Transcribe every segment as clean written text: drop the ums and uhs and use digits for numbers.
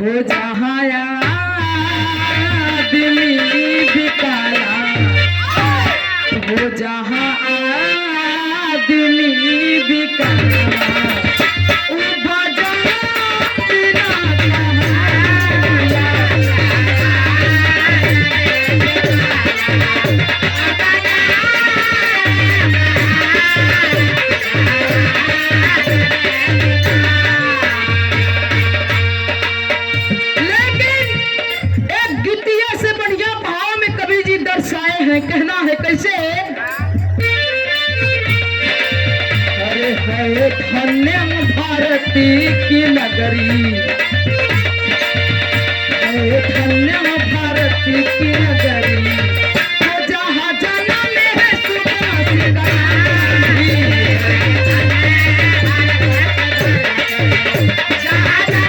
हो जहाँ आदमी बिकाला, हो जहाँ आदमी बिकाला, कहना है कैसे? अरे है धन्य भारती की नगरी, है धन्य भारती की नगरी, तो जहाँ जन्म है सुभाष गांधी, जहाँ जन्म है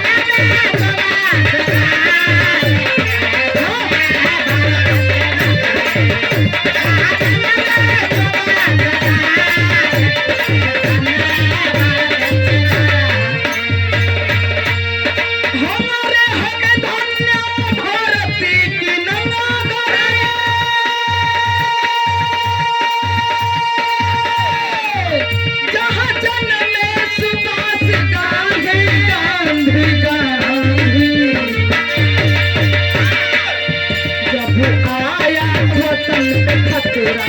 जब आया वतन पे खतरा,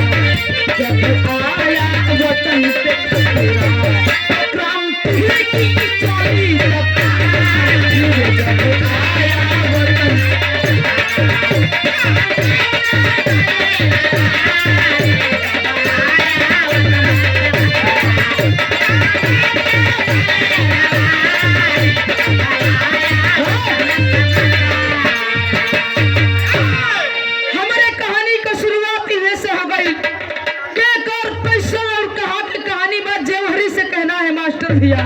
क्रांति की चोरी जब आया वतन भैया।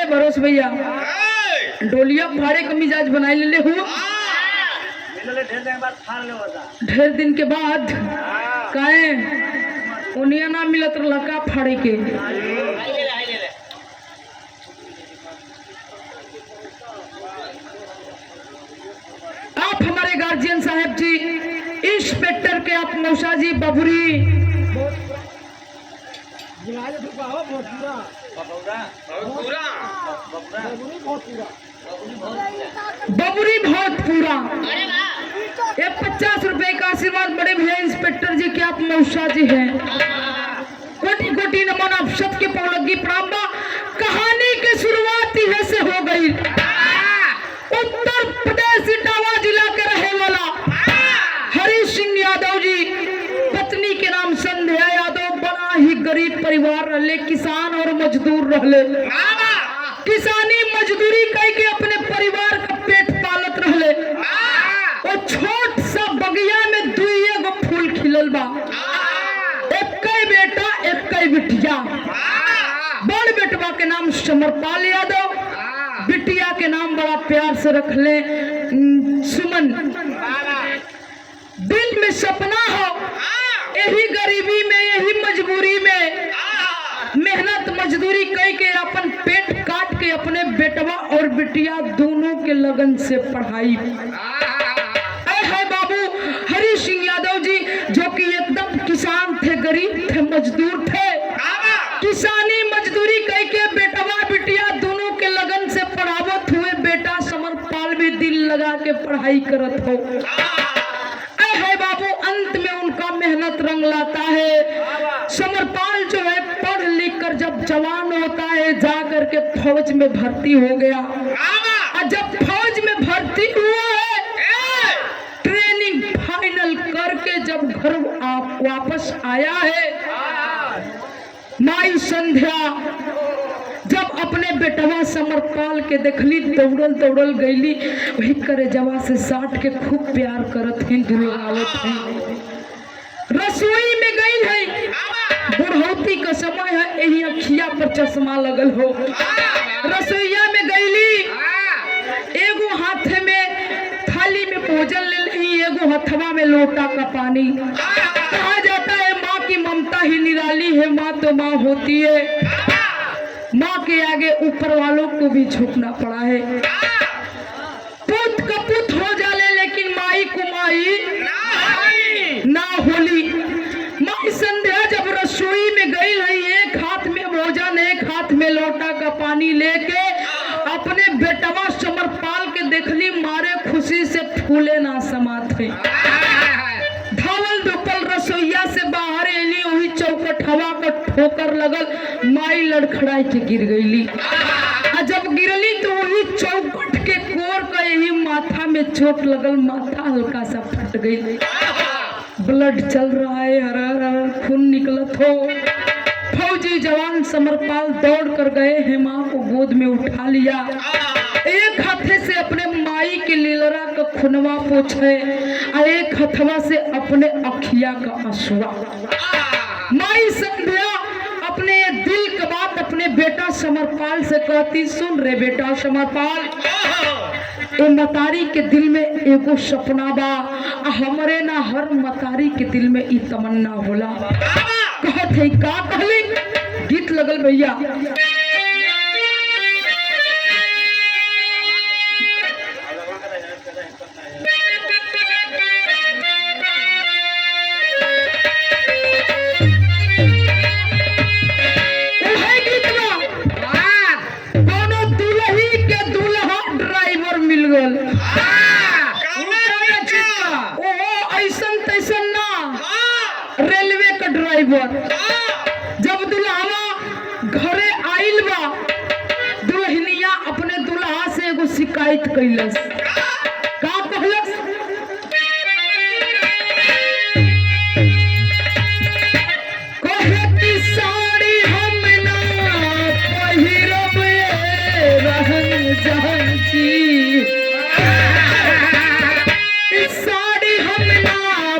बरोस भैया डोलिया फाड़े का मिजाज बनाए ले हो ढेर दिन के बाद काहे उनिया ना मिलत लका फाड़े के। आप हमारे गार्जियन साहब जी इंस्पेक्टर के आप मौसा जी बबुरी बबुरी बहुत पूरा ये 50 रुपए का आशीर्वाद बड़े भैया इंस्पेक्टर जी के आप मौसा जी हैं। कोटि कोटि नमन आप सबके पौलगी प्रणाम। कहानी की शुरुआत ही से हो गई। उत्तर प्रदेश इटावा जिला के रहे वाला हरि सिंह यादव जी पत्नी के नाम संध्या यादव बड़ा ही गरीब परिवार रहले, किसान और मजदूर रहले। किसानी मजदूरी करके अपने परिवार का पेट पालत रहले। और छोट सा बगिया में दुइये गो फूल खिलल बा, एक बेटा एक बिटिया। बड़ बेटवा के नाम समरपाल यादव, बिटिया के नाम बड़ा प्यार से रख ले सुमन। दिल में सपना हो यही गरीबी में यही मजबूरी में मेहनत मजदूरी कई के अपन पेट काट के अपने बेटवा और बिटिया दोनों के लगन से पढ़ाई। है बाबू हरि सिंह यादव जी जो कि एकदम किसान थे, गरीब थे, मजदूर थे। किसानी मजदूरी कह के बेटवा बिटिया दोनों के लगन से पढ़ावत हुए। बेटा समरपाल भी दिल लगा के पढ़ाई करत हो। है बाबू अंत में उनका मेहनत रंग लाता है। समरपाल जो है पढ़ लिख कर जब जवान होता है जा करके फौज में भर्ती हो गया। और जब फौज में भर्ती हुआ है, ट्रेनिंग फाइनल करके जब घर वापस आया है, माई संध्या जब अपने बेटवा समरपाल के देखली दौड़ल दौड़ल गईली, वही करे जवा से साट के खूब प्यार करत हैं, दुलावत हैं। रसोई में गई है, बुढ़ौती का समय है, यही अखिया पर चश्मा लगल हो। रसोईया में गईली, एगो हाथ में थाली में भोजन ले ली, एगो हथवा में लोटा का पानी। कहा जाता है माँ की ममता ही निराली है, माँ तो माँ होती है। माँ के आगे ऊपर वालों को भी झुकना पड़ा है। पुत कपूत हो जाले लेकिन माई कुमाई ना होली। माई संध्या जब रसोई में गई है, एक हाथ में भोजन एक हाथ में लोटा का पानी लेके अपने बेटवा समरपाल के देखली, मारे खुशी से फूले ना समाते। धावल धुपल रसोईया से बाहर एली, वही चौकट हवा का ठोकर लगल, माई लड़खड़ाई के गिर गईली। जब गिरली तो वही चौकट के कोर का यही माथा में चोट लगल, माथा हल्का सा फट गई। ब्लड चल रहा है, हर खून निकलत हो। फौजी जवान समरपाल दौड़ कर गए हैं, माँ को गोद में उठा लिया। एक हाथे से अपने माई के लीलरा का खुनवा पोछे और एक हथवा से अपने अखिया का आंसुआ। माई संध्या अपने दिल की बात अपने बेटा समरपाल से कहती, सुन रे बेटा समरपाल, ए मतारी के दिल में एगो सपना बा, हमरे ना हर मतारी के दिल में ई तमन्ना होला। कहत है का कहली, गीत लगल भैया। रेलवे का ड्राइवर जब दुल्हवा घरे आइल बा, दुल्हनिया अपने दुल्हा से एगो शिकायत कैलस। का कहलस, कहे की साड़ी हम ना पहिरब रहन जहन छी, साड़ी हम ना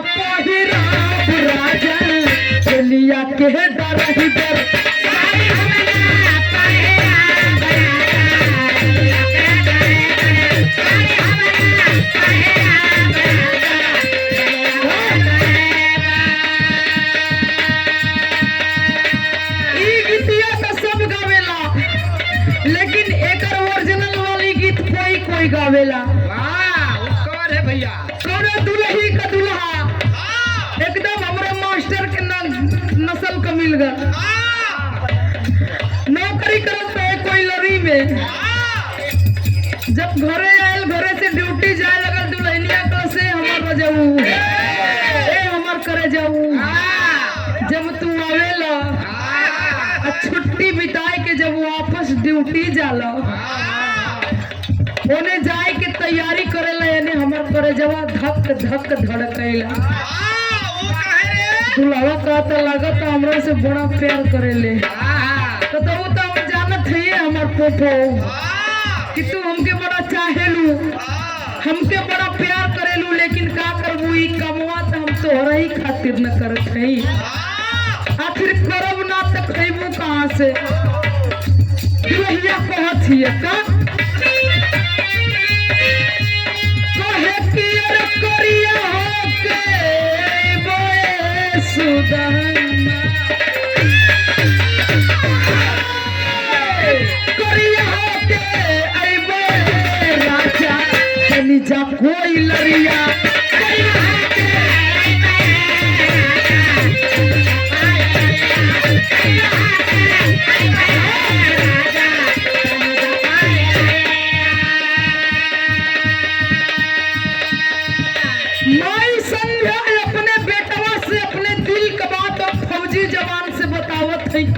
पहिरब राजन चलिया के डर ही डर। लेकिन एक ओरिजिनल वाली गीत कोई कोई गावेला। कौन है भैया? कौन दुल्ही का दुल्हा एकदम हमारे मास्टर के नस्ल का मिल गया। नौकरी करत है कोई लड़ी में, जब घरे आयल घरे से ड्यूटी जाए लगल, दुल्हनिया का से हमार जाऊ हमार करे जाऊ। जब तू आवेला छुट्टी बिताए के जब वापस ड्यूटी जाला, ओने जाए के तैयारी करेला, यानी हमार करे जवा धक धक धड़केला। दुल्हा का तो लागत हमरा से बड़ा प्यार करेले। तो वो तो हम जानत है हमार पोपो कि तू हमके बड़ा चाहेलू, हमके बड़ा प्यार करेलू, लेकिन का करबू ई कमवा तो हम तोहरा ही खातिर न करत है। आखिर करब ना तो खैबू कहाँ से? दुल्हिया कहत हिय का कहे कि अरे करिया होके बोए सुदाना, करिया होके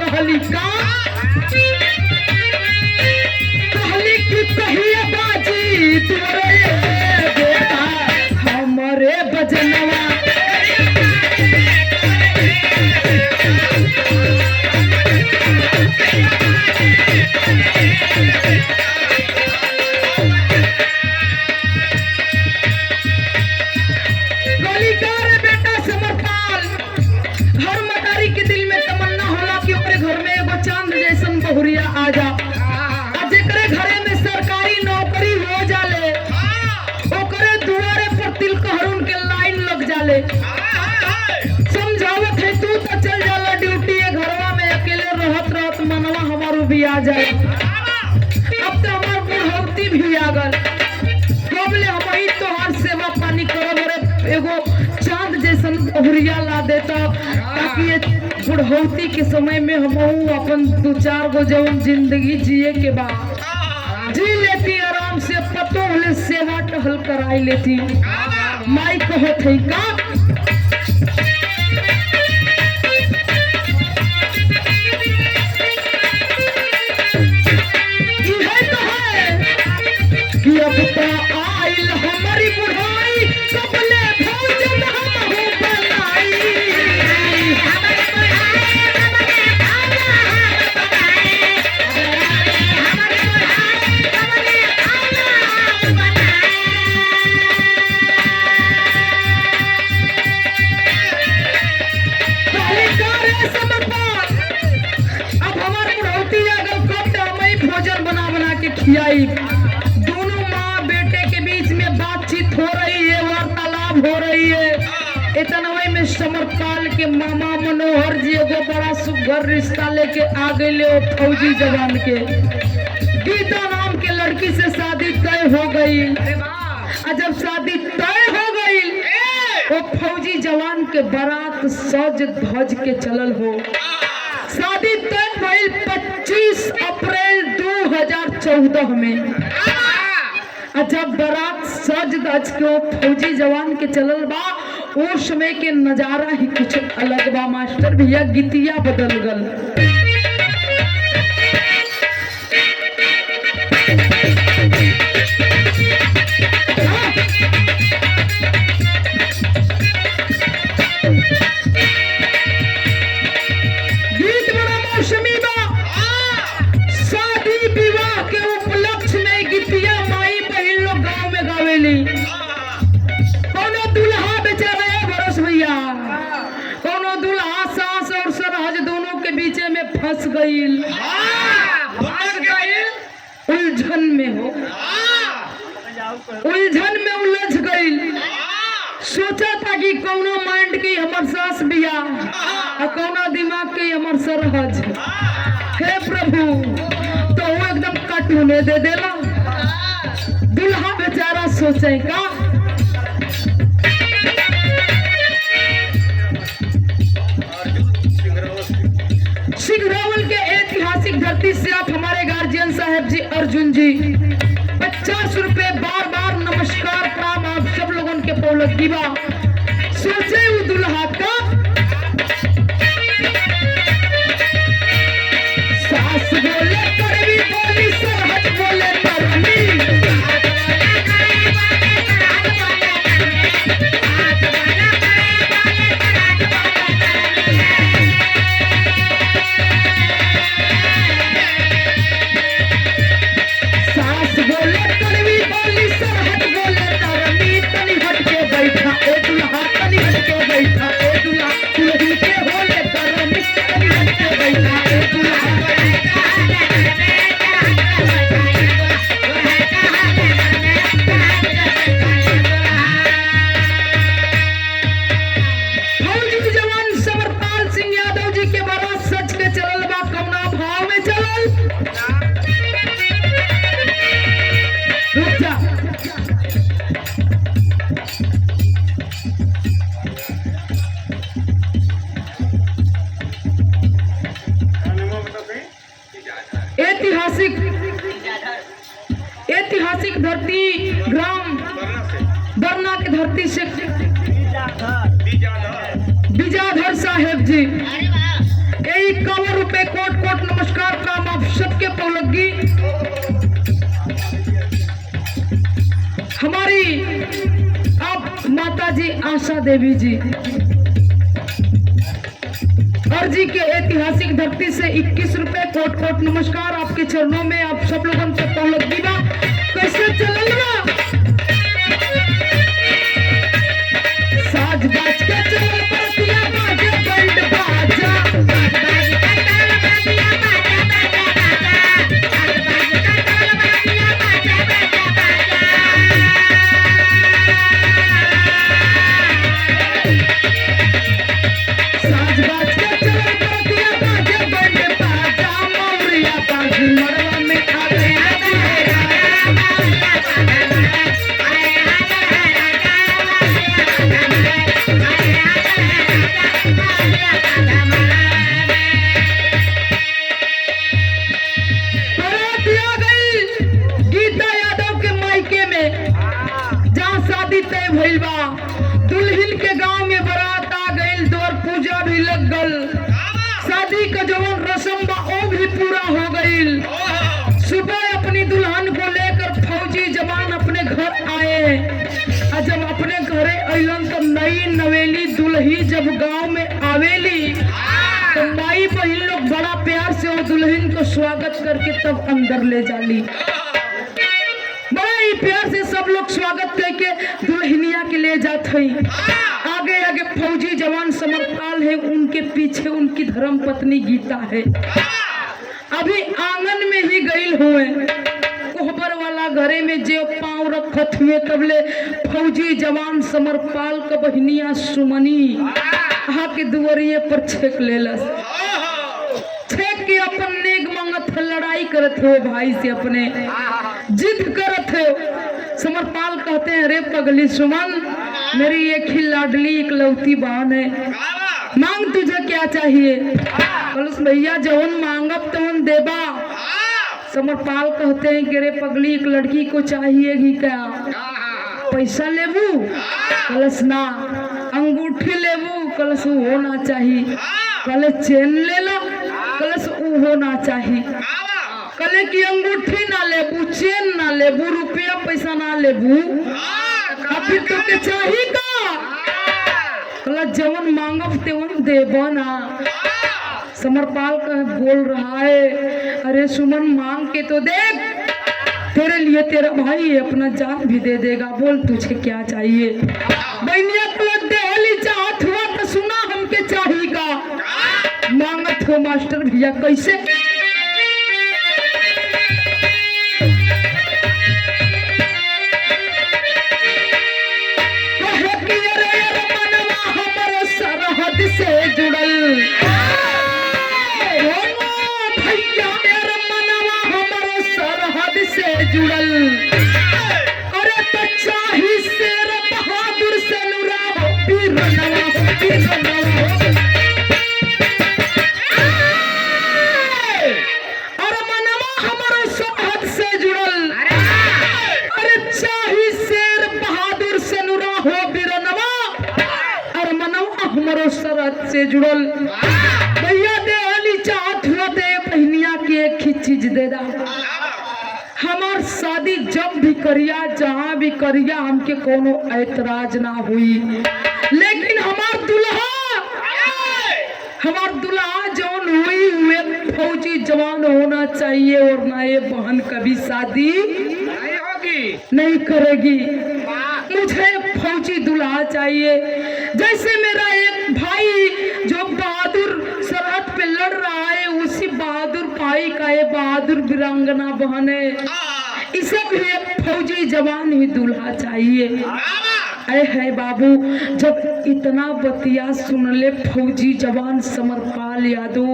कहली का कहली कि कहिए बाजी तोरे बेटा हमरे बजनवा बहुरिया आ जा जेकरे घरे में सरकारी नौकरी हो जाले ओकरे दुआरे पर तिलकहरुन के लाइन लग जाले समझावत है तू तो चल जाला ड्यूटी है घरवा में अकेले रहत रहत मनवा हमारो भी आ जाए अब तो हमार बुढ़ौती भी आ गल कबले हम ही तोहार सेवा पानी करब रे एगो चांद जैसन बहुरिया ला देता ताकि ये बुढ़ौती के समय में हम अपन 2-4 गो जवन जिंदगी जिए के बाद जी लेती आराम से पतो हले सेवा टहल कराई लेती माई कहत है का इहे तो है कि अब तो आइल हमारी बुढ़ाई सबले भोजन हमहु बनाई खियाई दोनों माँ बेटे के बीच में बातचीत हो रही है वार्तालाप हो रही है इतना में समरपाल के मामा मनोहर जी एगो बड़ा सुघर रिश्ता लेके आ गए फौजी जवान के गीता नाम के लड़की से शादी तय हो गई और जब शादी तय हो गई वो फौजी जवान के बारात सज धज के चलल हो शादी तय भइल 25 अप्रैल 2014 में जब बारात सज धज के फौजी जवान के चलल बा उस समय के नजारा ही कुछ अलग बा मास्टर भैया गीतिया बदल गल फंस गई उलझन में हो उलझन में उलझ गई सोचा था कि कौनो माइंड की हमर सास बिया और कौनो दिमाग की हमर सरहज हे प्रभु तो वो एकदम कट होने दे देला दुल्हा बेचारा सोचे का सिंगरौली के ऐतिहासिक धरती से आप हमारे गार्जियन साहब जी अर्जुन जी 50 रुपए बार बार नमस्कार प्रणाम आप सब लोगों के पौलक दीवा सोचे वो दुल्हा का सास बोले कड़वी बोली सरहद बोले नरमी ऐतिहासिक धरती ग्राम बरना के धरती से बिजाधर साहेब जी यही ₹51 कोट कोट नमस्कार प्रणाम आप सबके पौलगी। हमारी आप माता जी आशा देवी जी अर्जी के ऐतिहासिक धरती से ₹21 कोट कोट नमस्कार आपके चरणों में आप सब लोगों से पौलगी बा। कैसे चलल बा साज बाज के चलल परतिया बाजे बैंड बाजा साज बाज के चलल परतिया बाजे बैंड बाजा मौरिया बाजी मरवा में आ गया भइल बा। दुल्हन के गांव में बारात आ गई, दौर पूजा भी लग गल, शादी का जवन रस्म बा वो भी पूरा हो गई। सुबह अपनी दुल्हन को लेकर फौजी जवान अपने घर आए और जब अपने घरे अलन तो नई नवेली दुल्ही जब गांव में आवेली तो माई बहन लोग बड़ा प्यार से वो दुल्हन को स्वागत करके तब अंदर ले जाली। प्यार से सब लोग स्वागत करके दुल्हनिया के ले जाते हैं। आगे आगे फौजी जवान समरपाल है, उनके पीछे उनकी धर्म पत्नी गीता है। अभी आंगन में ही गई हुए कोहबर वाला घरे में जो पांव रखत हुए तबले फौजी जवान समरपाल का बहनिया सुमनी आहा के दुवरिये पर छेक लेलस। छेक के अपन नेक मंगत लड़ाई करत हो भाई से, अपने जिद करत हो। समरपाल कहते हैं रे पगली सुमन, मेरी एक ही लाडली इकलौती बहन है, मांग तुझे क्या चाहिए? कलश भैया जवन मांगब तवन देबा। समरपाल कहते हैं कि रे पगली एक लड़की को चाहिएगी क्या? पैसा लेबू? कलश ना। अंगूठी लेबू? कलश वो होना चाहिए। कले चेन ले लो? कलश वो होना चाहिए। कले की अंगूठी ना लेबू, चेन ना लेबू, रुपया पैसा ना लेबू, फिर तो के चाहिए का? कला जवन मांगब तेवन देबो ना। समरपाल का बोल रहा है अरे सुमन मांग के तो देख, तेरे लिए तेरा भाई अपना जान भी दे देगा, बोल तुझे क्या चाहिए? बहनिया पलट देहली चाहत हुआ तो सुना हमके चाहिए का? मांगत हो मास्टर भैया कैसे? से जुड़ल भैया मेरा मनवा हमारे सरहद से जुड़ल। अरे तो चाही शेर बहादुर से नुरा अरे मनवा हमारे सरहद से जुड़ल। अरे चाही शेर बहादुर से नुरा हो बिरनवा हमारो सरहद से जुड़ल। भैया देहली चाहत हुआ दे बहनिया की एक ही चीज दे दा। हमार शादी जब भी करिया जहाँ भी करिया हमके कोनो ऐतराज ना हुई, लेकिन हमार दुल्हा जौन हुई हुए फौजी जवान होना चाहिए, और ना ये बहन कभी शादी नहीं होगी, नहीं करेगी। मुझे फौजी दुल्हा चाहिए। जैसे मेरा एक भाई जो बहादुर सरहद पे लड़ रहा है, उसी बहादुर भाई का ये बहादुर वीरांगना बहन है, इसे भी एक फौजी जवान ही दुल्हा चाहिए। अरे है बाबू, जब इतना बतिया सुन ले फौजी जवान समरपाल यादव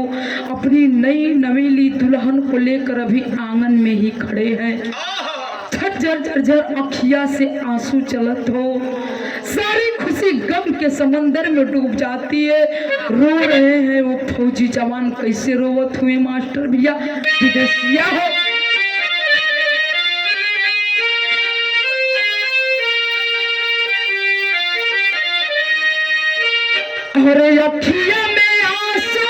अपनी नई नवेली दुल्हन को लेकर अभी आंगन में ही खड़े हैं। झरझर अखिया से आंसू चलत हो, सारी खुशी गम के समंदर में डूब जाती है। रो रहे हैं वो फौजी जवान, कैसे रोवत हुए मास्टर भैया? विदेशिया हो अरे अखिया में आंसू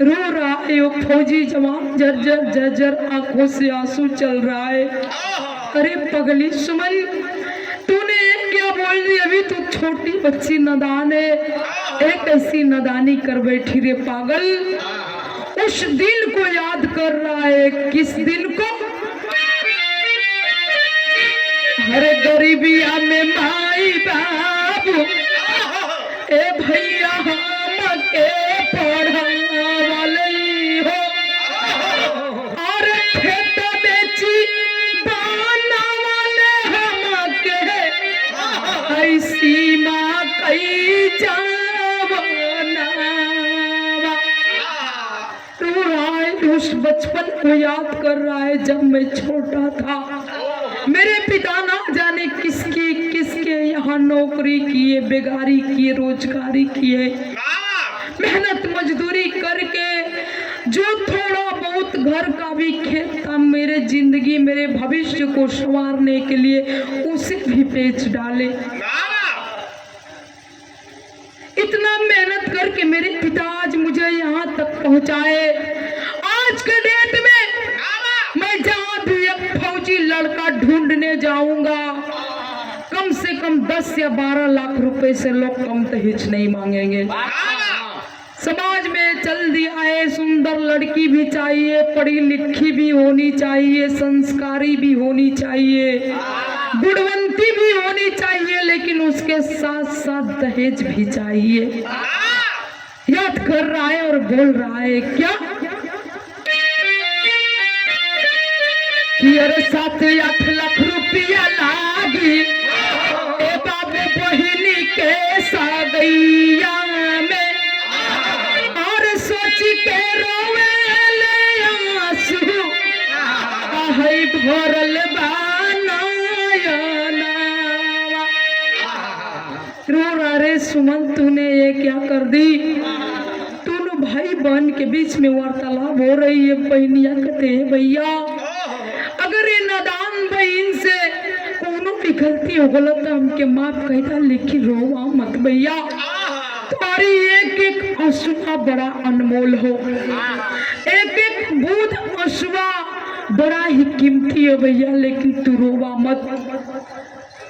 रो रहा है वो फौजी जवान, जर्जर जर्जर आंखों से आंसू चल रहा है। अरे पगली सुमन, तूने क्या बोल दी? अभी तू छोटी बच्ची नादान है, एक ऐसी नादानी कर बैठी रे पागल। उस दिन को याद कर रहा है, किस दिन को? हरे गरीबिया में माई बाबू ए भैया हम के पढ़ावले हो, और खेत बेची बनावले हम के ऐसी माँ कई जावना। तू आए उस बचपन को याद कर रहा है जब मैं छोटा था। मेरे पिता ना जाने किसकी किसके यहाँ नौकरी किए, बेगारी किए, रोजगारी किए, मेहनत मजदूरी करके जो थोड़ा बहुत घर का भी खेत था, मेरे जिंदगी मेरे भविष्य को संवारने के लिए उसे भी बेच डाले। इतना मेहनत करके मेरे पिता आज मुझे यहाँ तक पहुँचाए। आज के डेट में मैं जहाँ भी एक फौजी लड़का ढूंढने जाऊंगा, कम से कम 10 या 12 लाख रुपए से लोग कम दहेज नहीं मांगेंगे। समाज में चल दिया है, सुंदर लड़की भी चाहिए, पढ़ी लिखी भी होनी चाहिए, संस्कारी भी होनी चाहिए, गुणवंती भी होनी चाहिए, लेकिन उसके साथ साथ दहेज भी चाहिए। याद कर रहा है और बोल रहा है क्या कि अरे 7-8 लाख रुपया लागी ए बाबू बहिनी के सागैया में, और सोच के रोवे ले आंसू आहै भरल बानयना। रो रहा रे सुमन, तूने ये क्या कर दी? दोनों भाई बहन के बीच में वार्तालाप हो रही है। बहनिया कहते हैं भैया अगर ये नादान बहन से कोनो भी गलती हो गलत तो हमके माफ कहता, लेकिन रोवा मत भैया। तुम्हारी एक एक आंसुआ बड़ा अनमोल हो, एक एक बूंद आंसुआ बड़ा ही कीमती है भैया, लेकिन तू रोवा मत।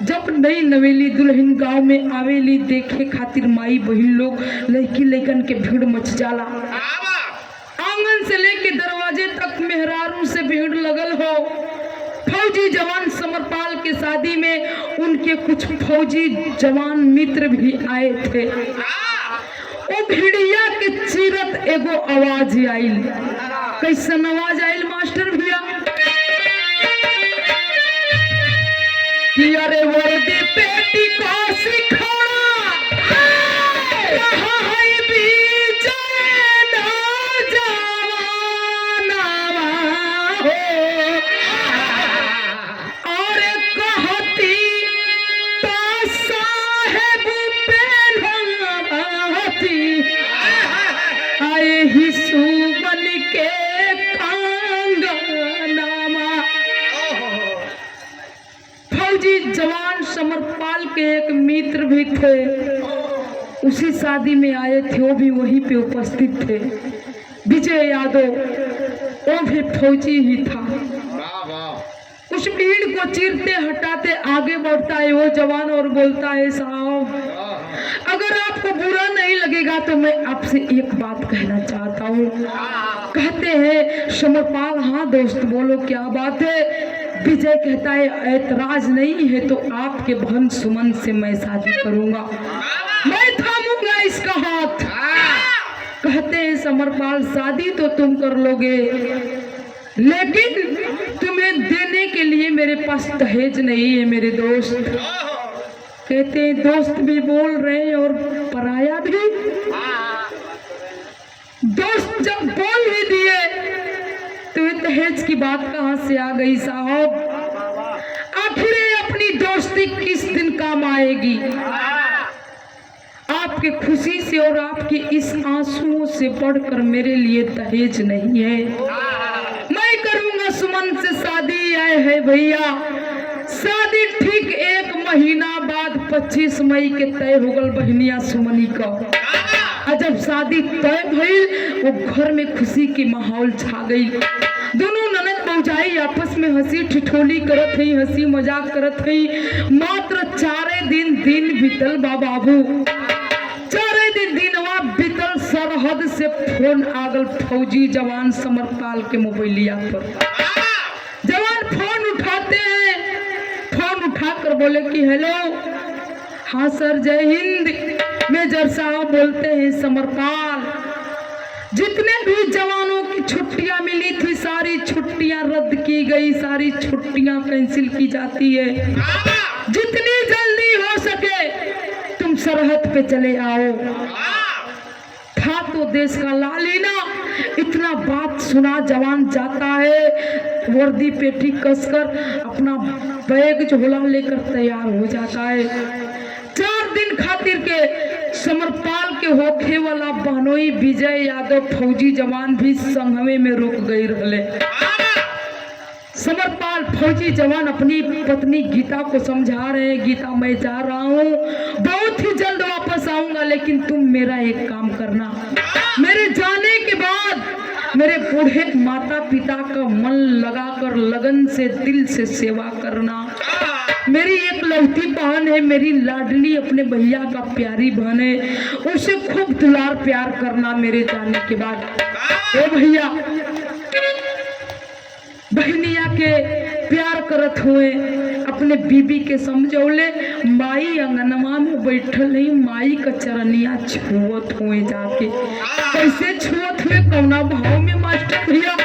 जब नई नवेली दुल्हन गांव में आवेली देखे खातिर माई बहिन लोग लड़की लड़कन के भीड़ मच जाला। आंगन से लेके दरवाजे तक मेहरारू से भीड़ लगल हो। फौजी जवान समरपाल के शादी में उनके कुछ फौजी जवान मित्र भी आए थे। वो भिड़िया के चीरत एगो आवाज आइल। कैसन आवाज आइल मास्टर भैया? कि अरे वर्दी पेटी को सिखाना कहाँ है विजय ना जवाना हो, और कहती तो साहेब पहनावती आए ही सुबन के कांगनामा। फौजी जवान समरपाल के एक मित्र भी थे, उसी शादी में आए थे, वो भी वहीं पे उपस्थित थे। विजय यादव वो भी फौजी ही था। उस भीड़ को चीरते हटाते आगे बढ़ता है वो जवान और बोलता है साहब अगर आपको बुरा नहीं लगेगा तो मैं आपसे एक बात कहना चाहता हूँ। कहते हैं समरपाल हाँ दोस्त बोलो क्या बात है? विजय कहता है ऐतराज नहीं है तो आपके बहन सुमन से मैं शादी करूंगा, मैं थामूंगा इसका हाथ। कहते हैं समरपाल शादी तो तुम कर लोगे, लेकिन तुम्हें देने के लिए मेरे पास दहेज नहीं है मेरे दोस्त। कहते हैं दोस्त भी बोल रहे हैं और पराया भी। दोस्त जब बोल ही दिए तो ये दहेज की बात कहां से आ गई साहब? आखिर अपनी दोस्ती किस दिन काम आएगी? आपके खुशी से और आपके इस आंसुओं से बढ़कर मेरे लिए दहेज नहीं है। मैं करूंगा सुमन से शादी। आए है भैया शादी ठीक 1 महीना बाद 25 मई के तय हो गल बहनिया सुमनी का। जब जब शादी तय भइल वो घर में खुशी की माहौल छा गई। दोनों ननद भौजाई आपस में हंसी ठिठोली करत हई, हंसी मजाक करत हई। मात्र 4 दिन बीतल बा बाबू, 4 दिनवा बीतल। सरहद से फोन आगल फौजी जवान समरपाल के मोबाइलिया पर। जवान फोन उठाते हैं, फोन उठाकर बोले कि हेलो, हाँ सर जय हिंद, मेजर साहब बोलते हैं समरपाल। जितने भी जवानों की छुट्टियां मिली थी सारी छुट्टियां रद्द की गई, सारी छुट्टियां कैंसिल की जाती है। जितनी जल्दी हो सके तुम सरहद पे चले आओ। था तो देश का लालीना, इतना बात सुना जवान जाता है, वर्दी पेटी कसकर अपना बैग झोला लेकर तैयार हो जाता है। 4 दिन खातिर के समरपाल के होखे वाला बहनोई विजय यादव फौजी जवान भी संगमे में रुक गई रहले। समरपाल फौजी जवान अपनी पत्नी गीता को समझा रहे हैं, गीता मैं जा रहा हूँ, बहुत ही जल्द वापस आऊंगा, लेकिन तुम मेरा एक काम करना, मेरे जाने के बाद मेरे बूढ़े माता पिता का मन लगाकर लगन से दिल से सेवा करना। मेरी एक लौती बहन है, मेरी लाडली अपने भैया का प्यारी बहन है, उसे खूब दुलार प्यार करना मेरे जाने के बाद। ए भैया, बहनिया के प्यार करत हुए अपने बीबी के समझौले, माई अंगनवा में बैठल नहीं, माई का चरनिया छुअत हुए जाके। कैसे छुअत हुए, कौना भाव में मास्टर भैया?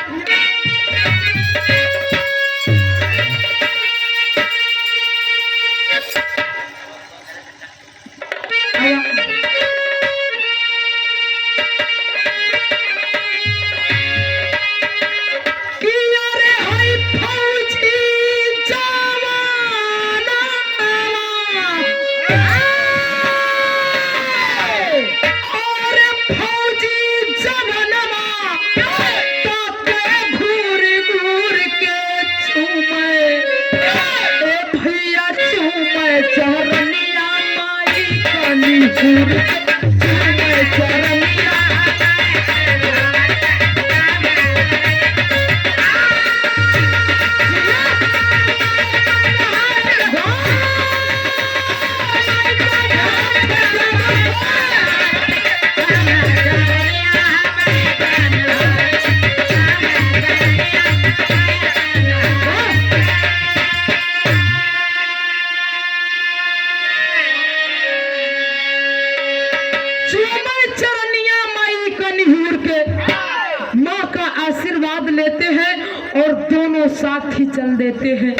आशीर्वाद लेते हैं और दोनों साथ ही चल देते हैं।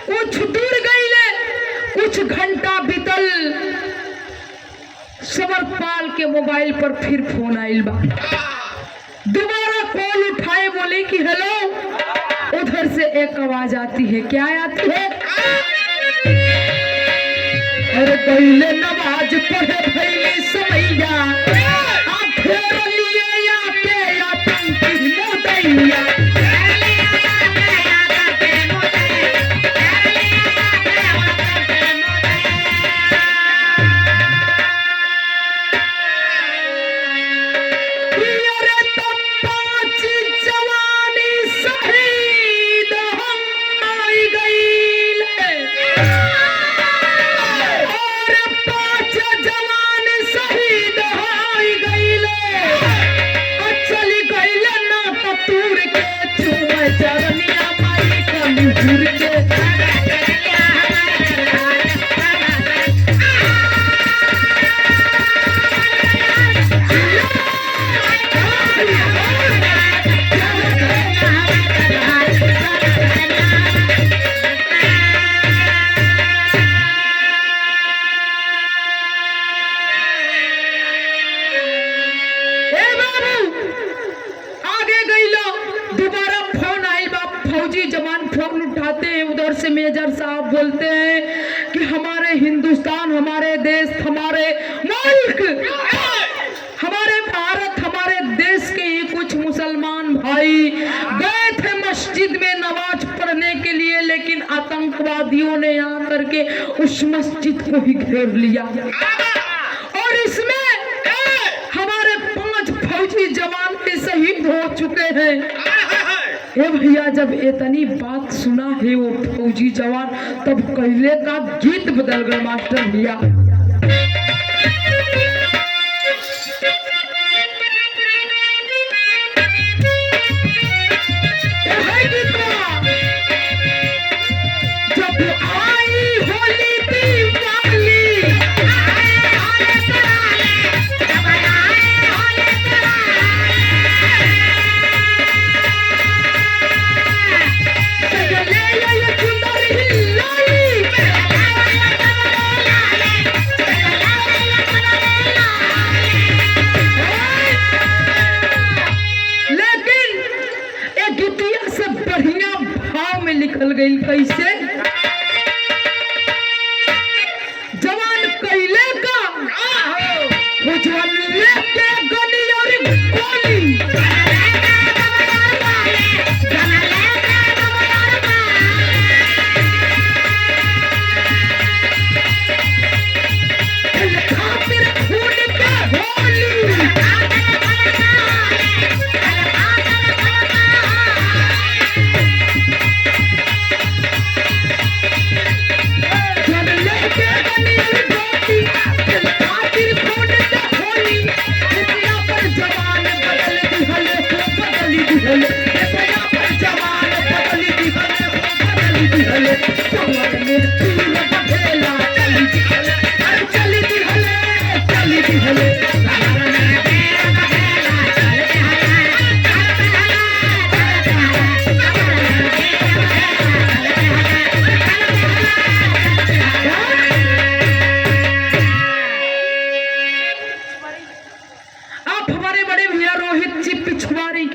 कुछ दूर गईले, कुछ घंटा बीतल, समरपाल के मोबाइल पर फिर फोन आइल बा। दोबारा कॉल उठाए, बोले कि हेलो। उधर से एक आवाज आती है, क्या आती है? अरे गईले नवाज पढ़े भैली समैया, फोन उठाते हैं। उधर से मेजर साहब बोलते हैं कि हमारे हिंदुस्तान, हमारे देश, हमारे मुल्क, हमारे भारत, हमारे देश के ही कुछ मुसलमान भाई गए थे मस्जिद में नमाज पढ़ने के लिए, लेकिन आतंकवादियों ने यहाँ करके उस मस्जिद को ही घेर लिया और इसमें हमारे शहीद हो चुके हैं। ए भैया जब इतनी बात सुना है वो फौजी जवान, तब कहले का गीत बदल गए मास्टर भैया। निकल गई कैसे? जवान कैले का वो जवान लेके गली और गोली,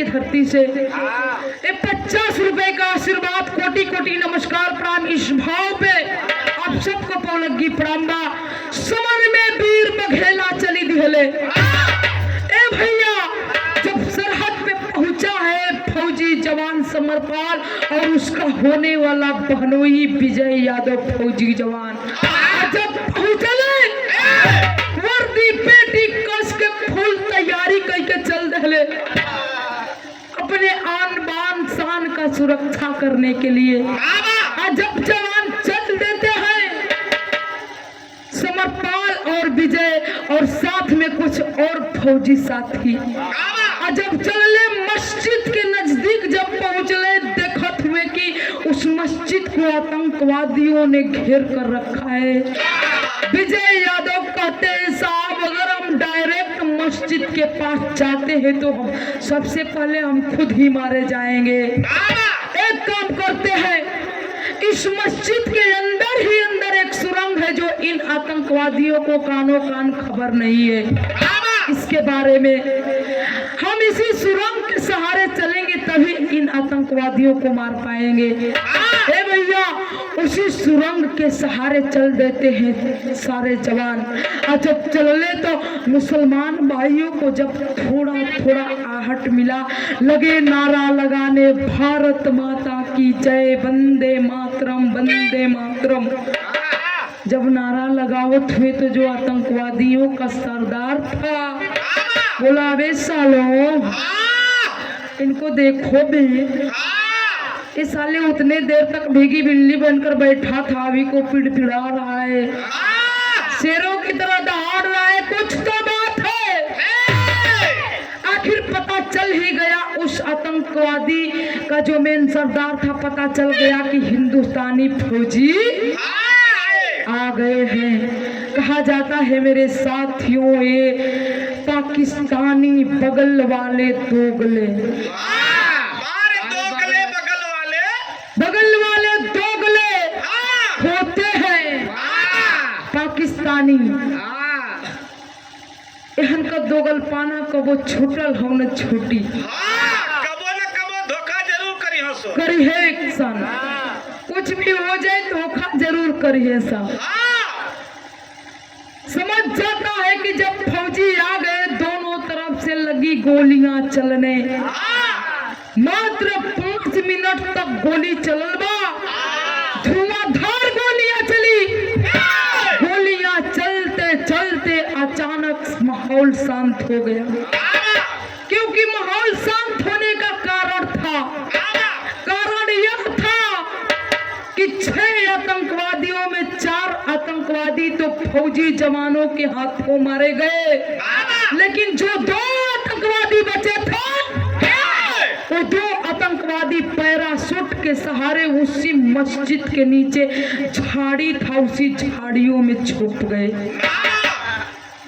धरती से 50 रुपए का आशीर्वाद, कोटि कोटि नमस्कार प्रणाम। इस भाव पे आप सबको पौलगी प्रणाम। समर में वीर बघेला चली दिहले। ए भैया जब सरहद पे पहुंचा है फौजी जवान समरपाल और उसका होने वाला बहनोई विजय यादव फौजी जवान, जब पहुंचले वर्दी पेटी कस के फुल तैयारी करके चल दिले अपने आन बान शान का सुरक्षा करने के लिए। जब जवान चल देते हैं समरपाल और विजय और साथ में कुछ और फौजी साथी, जब चलले मस्जिद के नजदीक जब पहुंचले देखत हुए कि उस मस्जिद को आतंकवादियों ने घेर कर रखा है। विजय यादव कहते हैं साहब अगर हम डायरेक्ट मस्जिद के पास जाते हैं तो हम सबसे पहले हम खुद ही मारे जाएंगे। एक काम करते हैं, इस मस्जिद के अंदर ही अंदर एक सुरंग है जो इन आतंकवादियों को कानों कान खबर नहीं है इसके बारे में। हम इसी सुरंग के सहारे चलेंगे तभी इन आतंकवादियों को मार पाएंगे। ए भैया उसी सुरंग के सहारे चल देते हैं सारे जवान। और जब चले तो मुसलमान भाइयों को जब थोड़ा थोड़ा आहट मिला, लगे नारा लगाने भारत माता की जय, वंदे मातरम वंदे मातरम। जब नारा लगावत हुए तो जो आतंकवादियों का सरदार था बोला अबे सालो इनको देखो भी, इस साले उतने देर तक भीगी बिल्ली बनकर बैठा था, अभी को पिड़पिड़ा रहा है, शेरों की तरह दहाड़ रहा है, कुछ तो बात है। आखिर पता चल ही गया उस आतंकवादी का जो मेन सरदार था, पता चल गया कि हिंदुस्तानी फौजी आ गए हैं। कहा जाता है मेरे साथियों ये पाकिस्तानी बगल वाले दोगले, बगल वाले दोगले होते हैं पाकिस्तानी। एहन का दोगल पाना कबो छूटल हो न छूटी, कबो न कबो धोखा जरूर करी है इंसान, कुछ भी हो जाए धोखा जरूर करिए साहब। समझ जाता है कि जब फौजी आ गए दोनों तरफ से लगी गोलियां चलने, मात्र 5 मिनट तक गोली चलल बा, धुआंधार गोलियां चली। गोलियां चलते चलते अचानक माहौल शांत हो गया। क्योंकि माहौल शांत होने का कारण था। कारण यह था कि 6 आतंकवादियों में 4 आतंकवादी तो फौजी जवानों के हाथों मारे गए, लेकिन जो 2 आतंकवादी बचे थे वो 2 आतंकवादी पैराशूट के सहारे उसी मस्जिद के नीचे झाड़ी था, उसी झाड़ियों में छुप गए।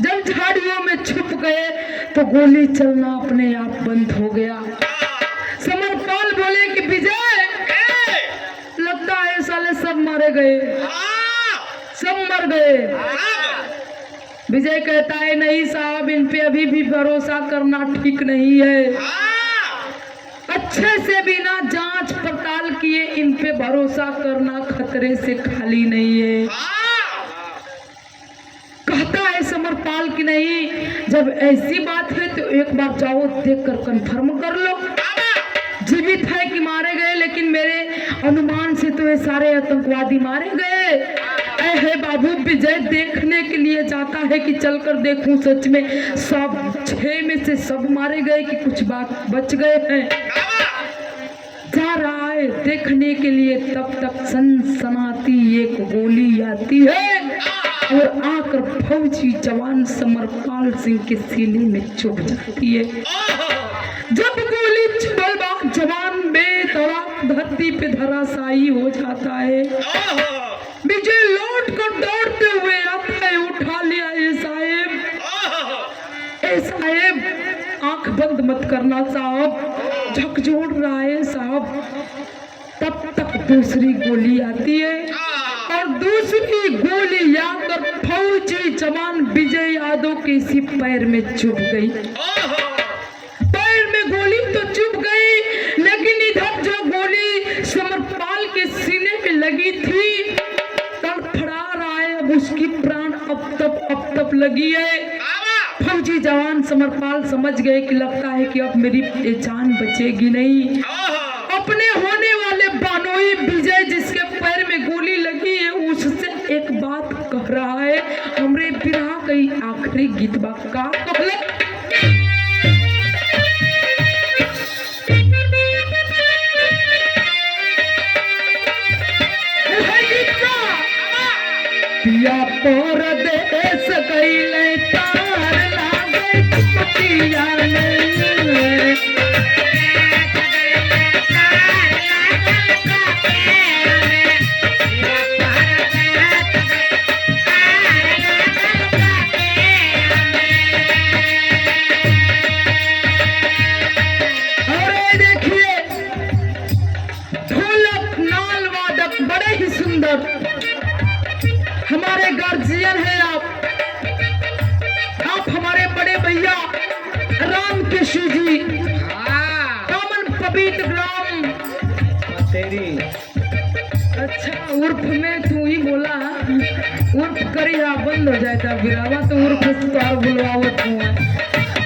जब झाड़ियों में छुप गए तो गोली चलना अपने आप बंद हो गया। समरपाल बोले कि विजय, लगता है साले सब मारे गए, सब मर गए। विजय कहता है नहीं साहब, इन पे अभी भी भरोसा करना ठीक नहीं है। अच्छे से बिना जांच पड़ताल किए इन पे भरोसा करना खतरे से खाली नहीं है। कहता है समरपाल की नहीं, जब ऐसी बात है तो एक बार जाओ देखकर कंफर्म कर लो, जीवित है कि मारे गए। लेकिन मेरे अनुमान से तो ये सारे आतंकवादी मारे गए। है बाबू, विजय देखने के लिए जाता है कि चलकर देखूं सच में सब 6 में से सब मारे गए कि कुछ बात बच गए हैं। जा रहा है देखने के लिए, तब तक सनसनाती एक गोली आती है और आकर फौजी जवान समरपाल सिंह के सीने में चुभ जाती है। जब गोली चुभल जवान बेतड़ाक धरती पे धराशायी हो जाता है। विजय लौट कर दौड़ते हुए आता है, उठा लिया ए साहेब, आंख बंद मत करना साहब, झकझोर रहा है साहब। तब तक दूसरी गोली आती है और दूसरी गोली आकर फौजी जवान विजय यादव के इसी पैर में चुभ गई। पैर में गोली तो चुभ गई, लेकिन इधर जो गोली समरपाल के सीने में लगी थी तड़फड़ा रहा है, अब उसकी प्राण अब तक लगी है। फौजी जवान समरपाल समझ गए कि लगता है कि अब मेरी जान बचेगी नहीं। अपने होने वाले बानोई विजय जिसके पैर में गोली लगी है उससे एक बात कह रहा है, हमरे बिरहा कई आखिरी गीत बा का कहले। पिया परदेस गइले तार लागे पिया हमारे गार्जियन है आप हमारे बड़े भैया राम केशु जी, कामन पवित्र ग्राम तेरी। अच्छा, उर्फ में तू ही बोला, उर्फ करिया बंद हो जाता बिरावा तो उर्फ तार बुलवावत हुआ।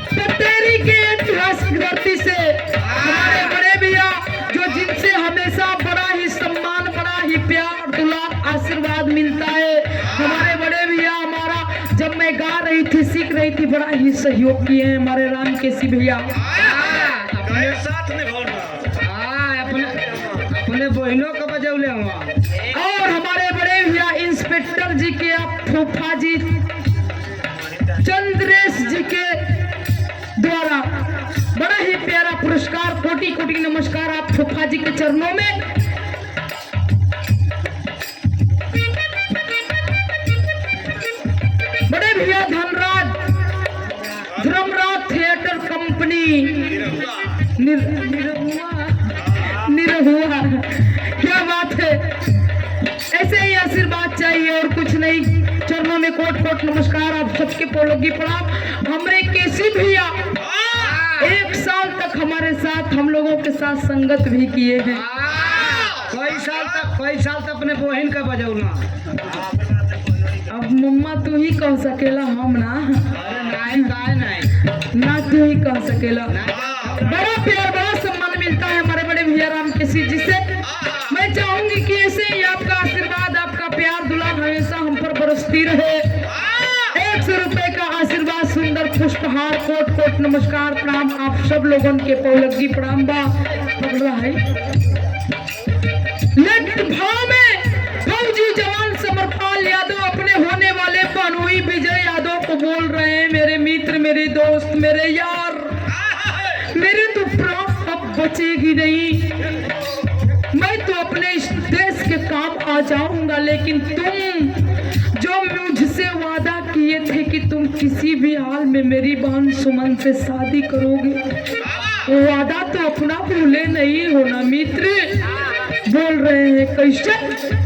तो तेरी के ऐतिहासिक धरती से हमारे बड़े भैया जो जिनसे हमेशा बड़ा ही सम्मान, बड़ा ही प्यार, दुलार, आशीर्वाद मिलता है। हमारे बड़े भैया हमारा जब मैं गा रही थी, सीख रही थी, बड़ा ही सहयोग किए हैं हमारे राम केसी भैया। अपने साथ अपने बहनों का बजौले हुआ। और हमारे बड़े भैया इंस्पेक्टर जी के, आप फूफा जी चंद्रेश जी के द्वारा बड़ा ही प्यारा पुरस्कार, कोटि कोटि नमस्कार आप फूफा जी के चरणों में। बड़े भैया धनराज धर्मराज थिएटर कंपनी निरहुआ, क्या बात है। ऐसे ही आशीर्वाद चाहिए और कुछ नहीं। चरणों में कोट कोट नमस्कार आप सबके पोलोगी प्रणाम। हमारे केसी भैया 1 साल तक हमारे साथ, हम लोगों के साथ संगत भी किए हैं। कई साल तक अपने बहन का बजौना। अब मम्मा तू ही कह सकेला, हम ना। नहीं ना तू ही कह सकेला। बड़ा प्यार, बड़ा सम्मान मिलता है हमारे बड़े भैया राम केसी जी से। मैं चाहूंगी कि ऐसे ही आपका आशीर्वाद, आपका प्यार दुलार हमेशा हम पर बरसती रहे। 100 रुपए का आशीर्वाद सुंदर पुष्प पहाड़ कोट कोट नमस्कार प्रणाम आप सब लोगों के पौलगी प्रणाम बा पकड़ रहा है। लेकिन भाव में फौजी जवान समरपाल यादव अपने होने वाले पनोई विजय यादव को बोल रहे हैं, मेरे मित्र, मेरे दोस्त, मेरे यार, मेरे तो प्राण अब बचेगी नहीं। मैं तो अपने इस देश के काम आ जाऊंगा, लेकिन तुम जो मुझसे वादा किए थे कि तुम किसी भी हाल में मेरी बहन सुमन से शादी करोगे, वो वादा तो अपना भूले नहीं होना मित्र। बोल रहे हैं कैसे?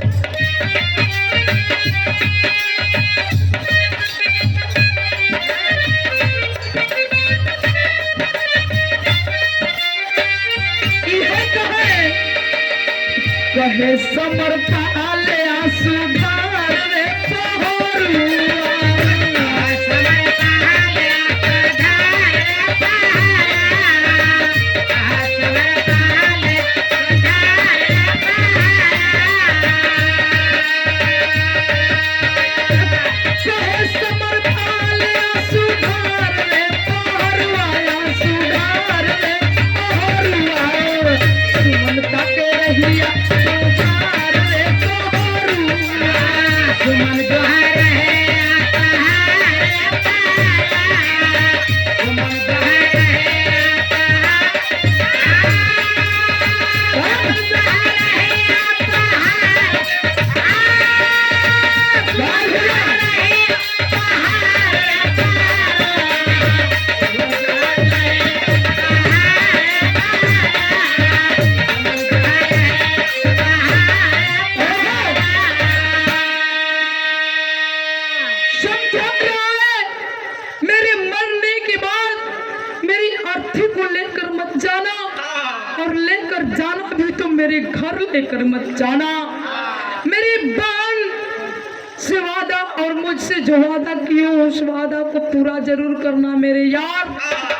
कहे समरपाल आंसू धार रे पहरुआ, कहे समरपाल आंसू धार रे पहरुआ, आंसू धार रे पहरुआ, सुमन तक रहिया मेरे घर लेकर मत जाना। मेरी बहन से वादा और मुझसे जो वादा किए उस वादा को पूरा जरूर करना मेरे यार,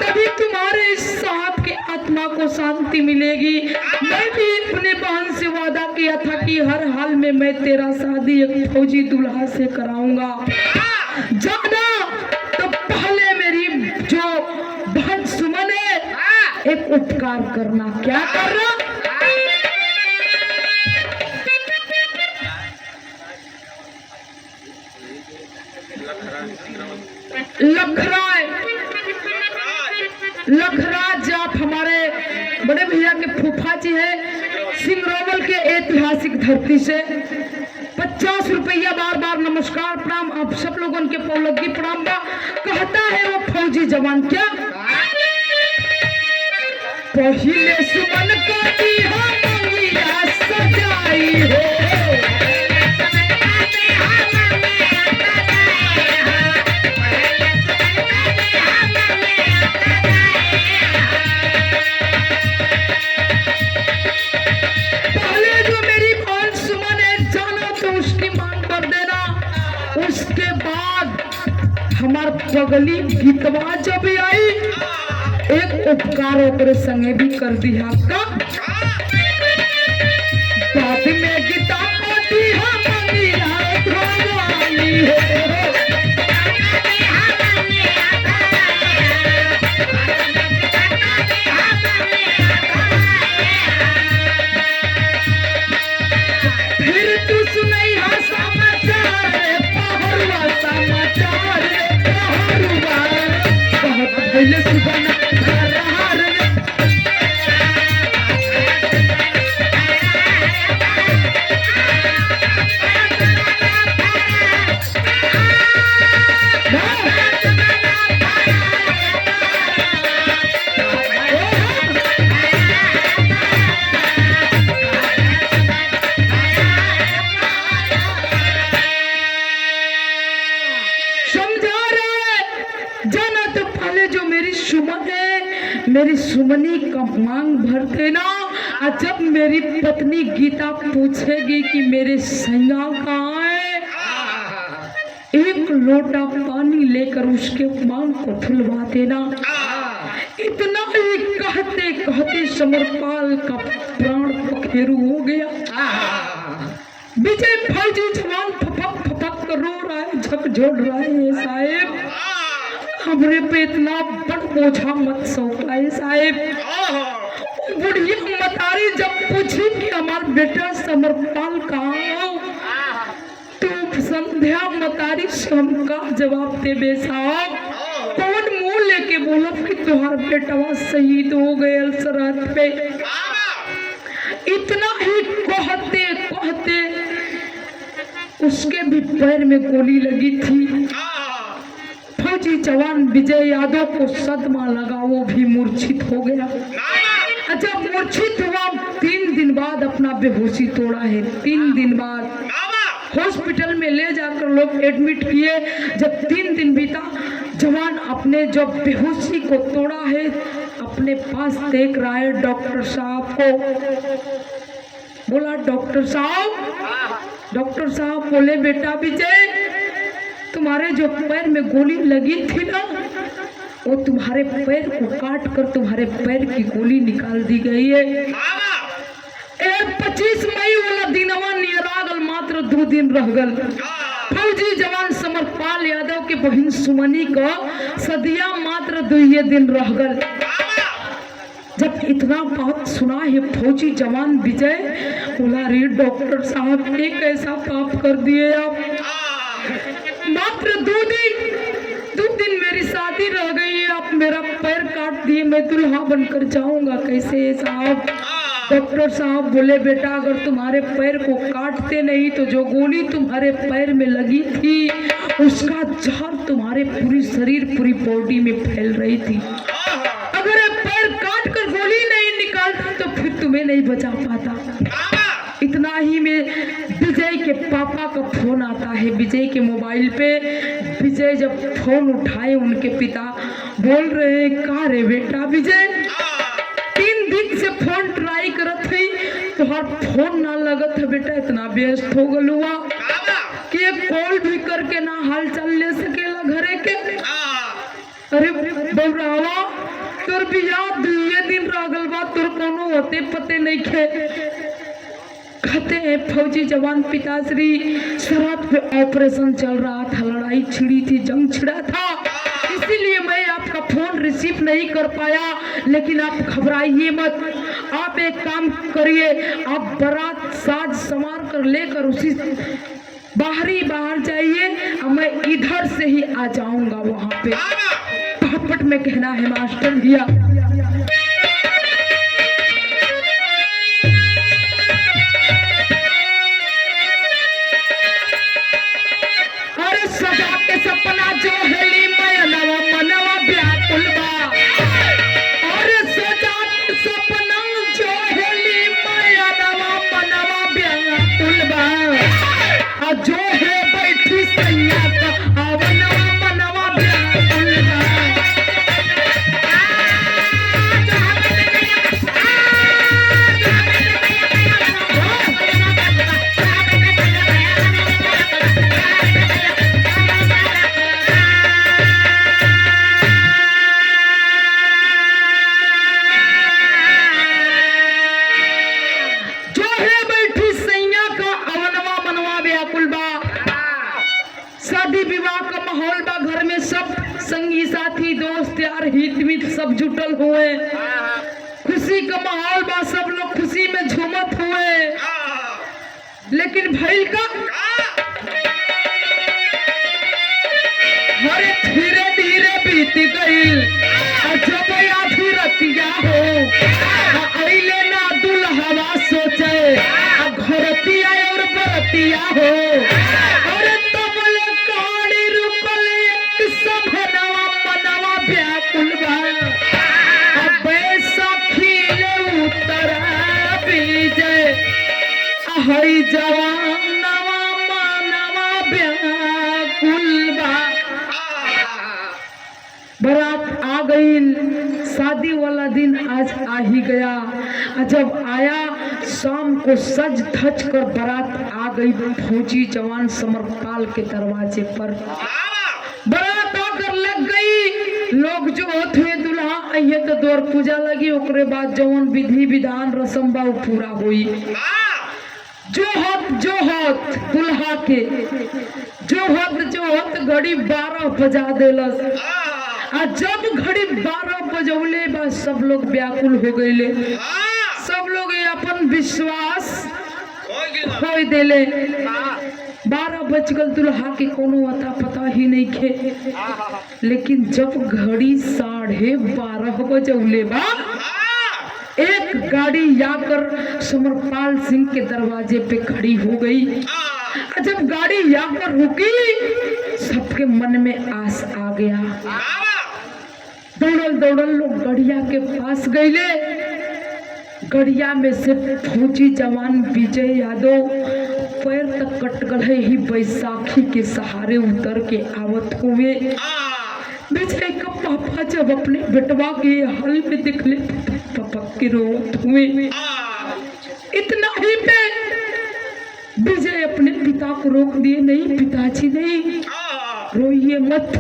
तभी तुम्हारे इस साथ के आत्मा को शांति मिलेगी। मैं भी अपने बहन से वादा किया था कि हर हाल में मैं तेरा शादी एक फौजी दूल्हा से कराऊंगा। जाना तो पहले मेरी जो बहन सुमन है एक उपकार करना। क्या करना? लखराज आप हमारे बड़े भैया के फूफा जी है, सिंगरौल के ऐतिहासिक धरती से 50 रुपया बार बार नमस्कार प्रणाम आप सब लोगों के पौलगी प्रणाम बा। कहता है वो फौजी जवान क्या पहिले सुमन को दी हो मंगिया सजाई हो, हमार पगली गीतवा जब आई एक उपकार ओकरे संगे भी कर दिया का बाद में गीता कोटी हम मंगिया धोवाली हो। फिर तू सुनई हा समाचार पहरुआ समाचार पहले सुबह मेरी सुमनी का मांग भर देना। और जब मेरी पत्नी गीता पूछेगी कि मेरे सैया कहाँ है, एक लोटा पानी लेकर उसके मांग को फुलवा देना। इतना ही कहते कहते समरपाल का प्राण पखेरु हो गया। विजय फौजी जवान फपक फपक कर रो रहा है, झकझोर रहा है साहेब हमरे पे इतना बड़ बोझा मत सौंपाए साहेब। बुढ़िया मतारी जब पूछी कि हमार बेटा समरपाल कहाँ हो, तो संध्या मतारी से हम का जवाब देबे साहब? कौन मुंह लेके बोलब कि तुम्हार बेटवा शहीद हो गए सरहद पे? इतना ही कहते कहते उसके भी पैर में गोली लगी थी। फौजी जवान विजय यादव को सदमा लगा, वो भी मूर्छित हो गया। जब मूर्छित हुआ 3 दिन बाद अपना बेहोशी तोड़ा है। 3 दिन बाद हॉस्पिटल में ले जाकर लोग एडमिट किए। जब 3 दिन बीता, जवान अपने जब बेहोशी को तोड़ा है, अपने पास देख रहा है डॉक्टर साहब को। बोला डॉक्टर साहब। डॉक्टर साहब बोले बेटा विजय, तुम्हारे जो पैर में गोली लगी थी ना, वो तुम्हारे पैर को काट कर तुम्हारे पैर की गोली निकाल दी गई है। 25 मई वाला दिनवा नियरागल मात्र 2 दिन रह गल। फौजी जवान समरपाल यादव के बहन सुमनी का सदिया मात्र 2 दिन रह गल। जब इतना बात सुना है फौजी जवान विजय बोला, रे डॉक्टर साहब एक ऐसा पाप कर दिए आप, मात्र 2 दिन मेरी शादी रह गई है, आप मेरा पैर काट दिए, मैं दुल्हा बनकर जाऊंगा कैसे साहब? डॉक्टर साहब बोले बेटा, अगर तुम्हारे पैर को काटते नहीं तो जो गोली तुम्हारे पैर में लगी थी उसका जहर तुम्हारे पूरी शरीर पूरी बॉडी में फैल रही थी। अगर पैर काट कर गोली नहीं निकालता तो फिर तुम्हें नहीं बचा पाता। इतना ही में विजय के पापा का फोन आता है विजय के मोबाइल पे। विजय जब फोन उठाए, उनके पिता बोल रहे हैं, कहा रे बेटा विजय, 3 दिन से फोन ट्राई करत थी, तुहार फोन ना लगत है बेटा, इतना व्यस्त हो गल हुआ कि एक कॉल भी करके ना हाल चाल ले सकेला घरे के। अरे बबरावा, तोर बियाह 2 दिन रह गल बा, तोर कोनो होते पते नहीं खे। कहते हैं फौजी जवान पिताश्री, सरहद पे ऑपरेशन चल रहा था, लड़ाई छिड़ी थी, जंग छिड़ा था, इसीलिए मैं आपका फोन रिसीव नहीं कर पाया। लेकिन आप घबराइए मत, आप एक काम करिए, आप बारात साज संवार कर लेकर उसी बाहर जाइए, मैं इधर से ही आ जाऊंगा वहां पे। पहापट में कहना है मास्टर भैया। सजा के सपना जो हेली मयनवा मनवा व्याकुल बा, और सजा के सपना जो हेली मयनवा मनवा व्याकुल बा, और जो है बैठी सैया का अवनवा मनवा व्याकुल बा। शादी विवाह का माहौल बा, घर में सब संगी साथी दोस्त यार हित मित सब जुटल हुए, खुशी का माहौल बा, सब लोग खुशी में झूमत हुए। लेकिन भइल का हरे धीरे धीरे बीत गई, जब आधी रतिया हो अइले ना दुल्हवा सोचे, घरतिया और बरतिया हो, और हई जवान नवा मानवा व्याकुल बा। बारात आ गई, शादी वाला दिन आज आ ही गया। जब आया शाम को सज धज कर बारात आ गई फौजी जवान समरपाल के दरवाजे पर। बारात आकर लग गई, लोग जो थे दुल्हा आइए तो द्वार पूजा लगी, ओकरे बाद जवन विधि विधान रस्म बा पूरा हुई। जो हत दुल्हा के जो हत घड़ी 12 बजा देलस। आज जब घड़ी 12 बजौले बस सब लोग व्याकुल हो गए, हाँ सब लोग ये अपन विश्वास कोई गिला खोई देले। 12 बज गल, दुल्हा के कोनो अता पता ही नहीं खे। लेकिन जब घड़ी 12:30 बजौले बा, हाँ एक गाड़ी आकर समरपाल सिंह के दरवाजे पे खड़ी हो गई। हाँ जब गाड़ी आकर रुकी, सबके मन में आस आ गया। बाबा दौड़ल दौड़ल लोग गड़िया के पास गईले। गड़िया में से फौजी जवान विजय यादव पैर तक कट गए ही बैसाखी के सहारे उतर के आवत हुए। हाँ विजय का पापा जब अपने बेटवा के हाल में दिखले, पपक के रोत हुए। हाँ इतना ही पे विजय अपने पिता को रोक दिए, नहीं पिताजी नहीं, हाँ रोइए मत,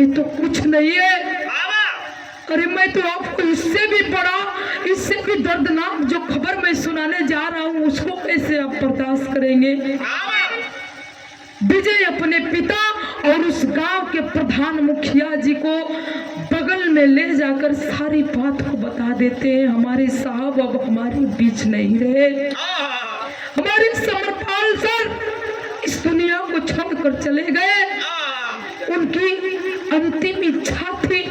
ये तो कुछ नहीं है। बाबा अरे मैं तो आपको इससे भी बड़ा, इससे भी दर्दनाक जो खबर मैं सुनाने जा रहा हूँ, उसको कैसे आप बर्दाश्त करेंगे। बाबा विजय अपने पिता और उस गांव के प्रधान मुखिया जी को बगल में ले जाकर सारी बात को बता देते हैं। हमारे साहब अब हमारे बीच नहीं रहे, हाँ हमारे समरपाल सर इस दुनिया को छोड़कर चले गए। हाँ उनकी अंतिम इच्छा थी,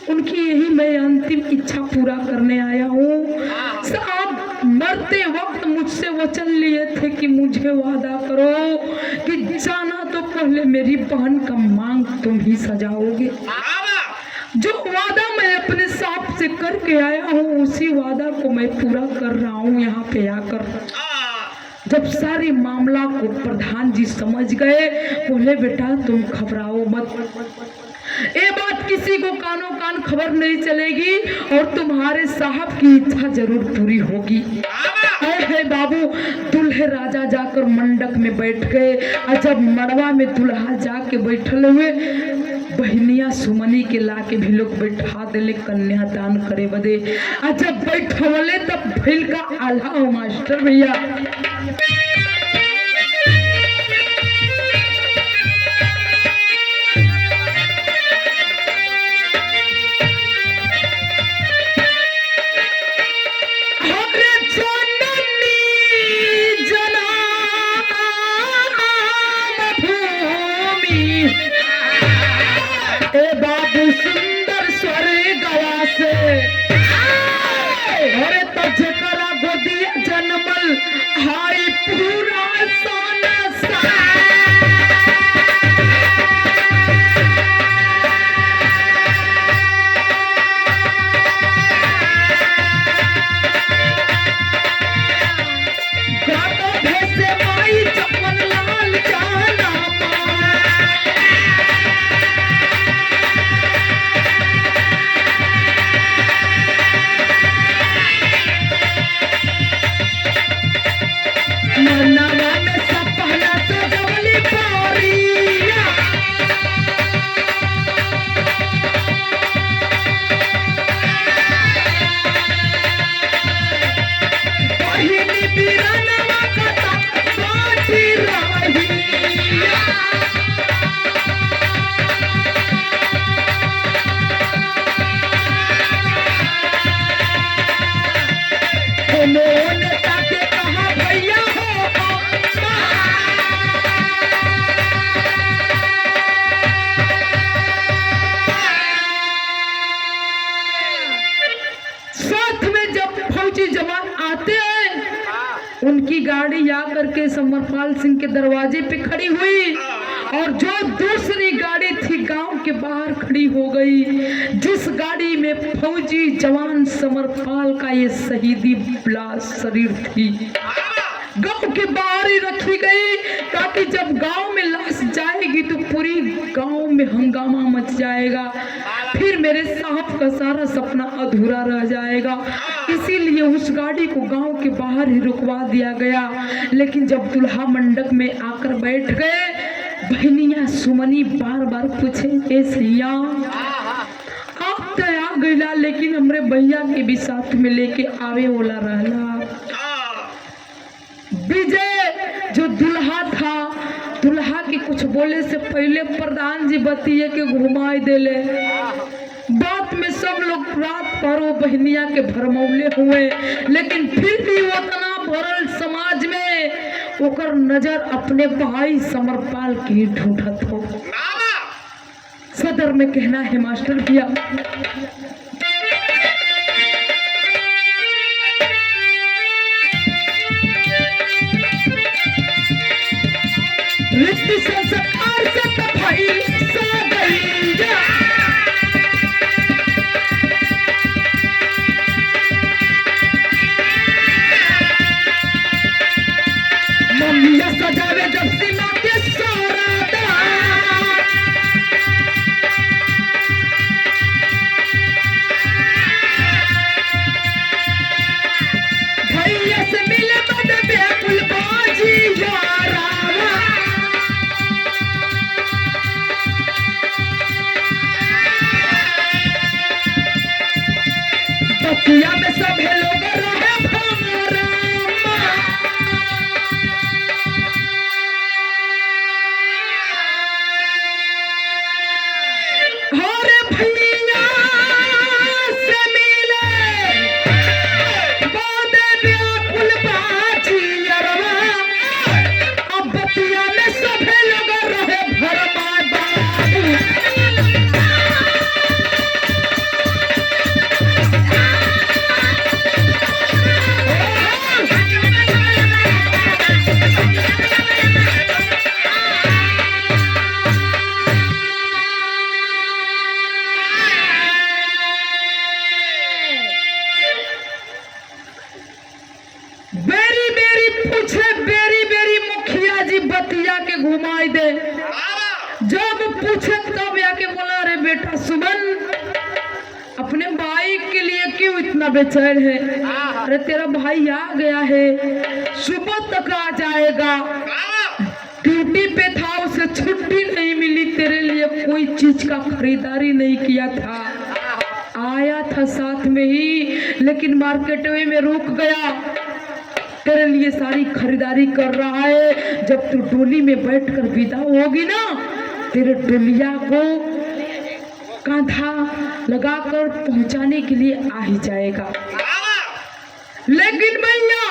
उनकी यही मैं अंतिम इच्छा पूरा करने आया हूँ। साहब मरते वक्त मुझसे वचन लिए थे कि मुझे वादा करो कि जाना तो पहले मेरी बहन का मांग तुम ही सजाओगे। बाबा जो वादा मैं अपने साहब से करके आया हूँ, उसी वादा को मैं पूरा कर रहा हूँ यहाँ पे आकर। हाँ जब सारे मामला को प्रधान जी समझ गए, बोले बेटा तुम घबराओ मत, ये बात किसी को कानों कान खबर नहीं चलेगी और तुम्हारे साहब की इच्छा जरूर पूरी होगी। बाबा है बाबू, दुल्हे राजा जाकर मंडप में बैठ गए। और जब मड़वा में दुल्हा जाके बैठल हुए, बहनिया सुमनी के लाके भी लोग बैठा दिले कन्यादान करे बदे। और जब बैठवले तब भैल का आल्हा हो मास्टर भैया। सुंदर स्वर्ग से अरे तो जकरा गोदिया जन्मल हाय पूरा सोना सा। गाता भैसे माई चमन लाल जाना मनवा में सपना से जवली पारिया। बहिनी बीरानवा कथा बाटी रहिया। उन्होंने ताके कहा भैया हो साथ में जब फौजी जवान आते हैं, उनकी गाड़ी आकर के समरपाल सिंह के दरवाजे पे खड़ी हुई और जो दूसरी गाड़ी थी गांव के बाहर खड़ी हो गई। जिस गाड़ी में फौजी जवान समरपाल का ये शहीदी लाश शरीर थी, गांव के बाहर ही रखी गई, ताकि जब गांव में लाश जाएगी तो पूरी गांव में हंगामा मच जाएगा, फिर मेरे साहब का सारा सपना अधूरा रह जाएगा। इसीलिए उस गाड़ी को गांव के बाहर ही रुकवा दिया गया। लेकिन जब दुल्हा मंडप में आकर बैठ गए, बहनिया सुमनी बार बार पूछे, ए सैया आप तो आ गईला, लेकिन हमरे भैया के भी साथ में लेके आवे वाला रहला। विजय जो दुल्हा था, दुल्हा की कुछ बोले से पहले प्रधान जी बतिए के घुमाई देले। बात में सब लोग रात भर वो बहनिया के भरमौले हुए, लेकिन फिर भी वो तना भरल समाज में ओकर नजर अपने भाई समरपाल की ढूंढत हो। सदर में कहना है मास्टर भैया, ऋतु संस्कार से तो भाई सा गई जा। मम्मिया सजावे जब सीमा के सौरादा, भैया से मिले बड़ बेकुल बाजी यारा। बतिया में सभी लोग रहे भमरा। अरे भैया से मिले बादे व्याकुल बाजी अरवा। अब बतिया में सभी लोग रहे भरमा बाबू। बेरी बेरी पूछे, बेरी बेरी मुखिया जी बतिया के घुमाई दे। जब पूछे तब आके बोला, अरे बेटा सुमन, अपने भाई के लिए क्यों इतना बेचैन है? अरे तेरा भाई आ गया है, सुबह तक आ जाएगा। ड्यूटी पे था, उसे छुट्टी नहीं मिली, तेरे लिए कोई चीज का खरीदारी नहीं किया था। आया था साथ में ही, लेकिन मार्केट में रुक गया। तेरे लिए सारी खरीदारी कर रहा है। जब तू डोली में बैठकर विदा होगी ना, तेरे डोलिया को कांधा लगाकर पहुंचाने के लिए आ ही जाएगा। लेकिन भैया